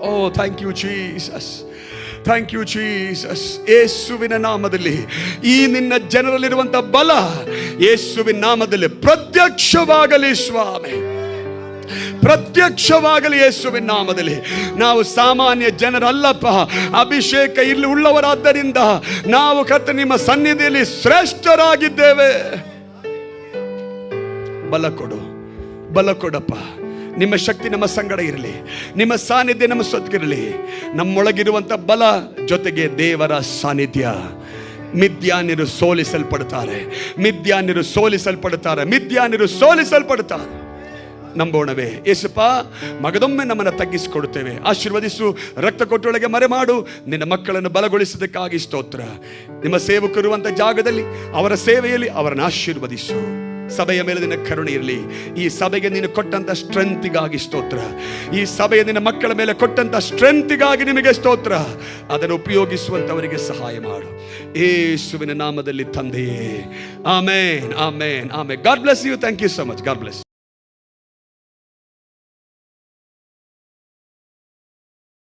ಓ thank you Jesus, thank you Jesus. ಯೇಸುವಿನ ನಾಮದಲ್ಲಿ ಈ ನಿನ್ನ ಜನರಲ್ಲಿರುವಂತಹ ಬಲ ಯೇಸುವಿನ ನಾಮದಲ್ಲಿ ಪ್ರತ್ಯಕ್ಷವಾಗಲಿ ಸ್ವಾಮಿ, ಪ್ರತ್ಯಕ್ಷವಾಗಲಿ ಯೇಸುವಿನ ನಾಮದಲ್ಲಿ. ನಾವು ಸಾಮಾನ್ಯ ಜನರಲ್ಲಪ್ಪ, ಅಭಿಷೇಕ ಇಲ್ಲಿ ಉಳ್ಳವರಾದ್ದರಿಂದ ನಾವು ಕರ್ತನೇ ನಿಮ್ಮ ಸನ್ನಿಧಿಯಲ್ಲಿ ಶ್ರೇಷ್ಠರಾಗಿದ್ದೇವೆ. ಬಲ ಕೊಡು, ಬಲ ಕೊಡಪ್ಪ. ನಿಮ್ಮ ಶಕ್ತಿ ನಮ್ಮ ಸಂಗಡ ಇರಲಿ, ನಿಮ್ಮ ಸಾನ್ನಿಧ್ಯ ನಮ್ಮ ಸೊತ್ತಿರಲಿ. ನಮ್ಮೊಳಗಿರುವಂಥ ಬಲ ಜೊತೆಗೆ ದೇವರ ಸಾನ್ನಿಧ್ಯ. ಮಿದ್ಯಾನ್ಯರು ಸೋಲಿಸಲ್ಪಡ್ತಾರೆ, ಮಿದ್ಯಾನ್ಯರು ಸೋಲಿಸಲ್ಪಡ್ತಾರೆ, ಮಿದ್ಯಾನ್ಯರು ಸೋಲಿಸಲ್ಪಡ್ತಾರೆ. ನಂಬೋಣವೇ ಯೇಸಪ್ಪ, ಮಗದೊಮ್ಮೆ ನಮ್ಮನ್ನು ತಗ್ಗಿಸಿಕೊಡುತ್ತೇವೆ. ಆಶೀರ್ವದಿಸು, ರಕ್ತ ಕೊಟ್ಟೊಳಗೆ ಮರೆ ಮಾಡು. ನಿನ್ನ ಮಕ್ಕಳನ್ನು ಬಲಗೊಳಿಸೋದಕ್ಕಾಗಿ ಸ್ತೋತ್ರ. ನಿಮ್ಮ ಸೇವಕರಿರುವಂಥ ಜಾಗದಲ್ಲಿ, ಅವರ ಸೇವೆಯಲ್ಲಿ ಅವರನ್ನು ಆಶೀರ್ವದಿಸು. ಸಭೆಯ ಮೇಲೆ ನಿನ್ನ ಕರುಣೆ ಇರಲಿ. ಈ ಸಭೆಗೆ ನೀನು ಕೊಟ್ಟಂತ ಸ್ಟ್ರೆಂತ್ಗಾಗಿ ಸ್ತೋತ್ರ. ಈ ಸಭೆಯ ನಿನ್ನ ಮಕ್ಕಳ ಮೇಲೆ ಕೊಟ್ಟಂತ ಸ್ಟ್ರೆಂತ್ಗಾಗಿ ನಿಮಗೆ ಸ್ತೋತ್ರ. ಅದನ್ನು ಉಪಯೋಗಿಸುವಂತವರಿಗೆ ಸಹಾಯ ಮಾಡು ಯೇಸುವಿನ ನಾಮದಲ್ಲಿ ತಂದೆಯೇ. Amen, amen, amen. God bless you. Thank you so much. God bless.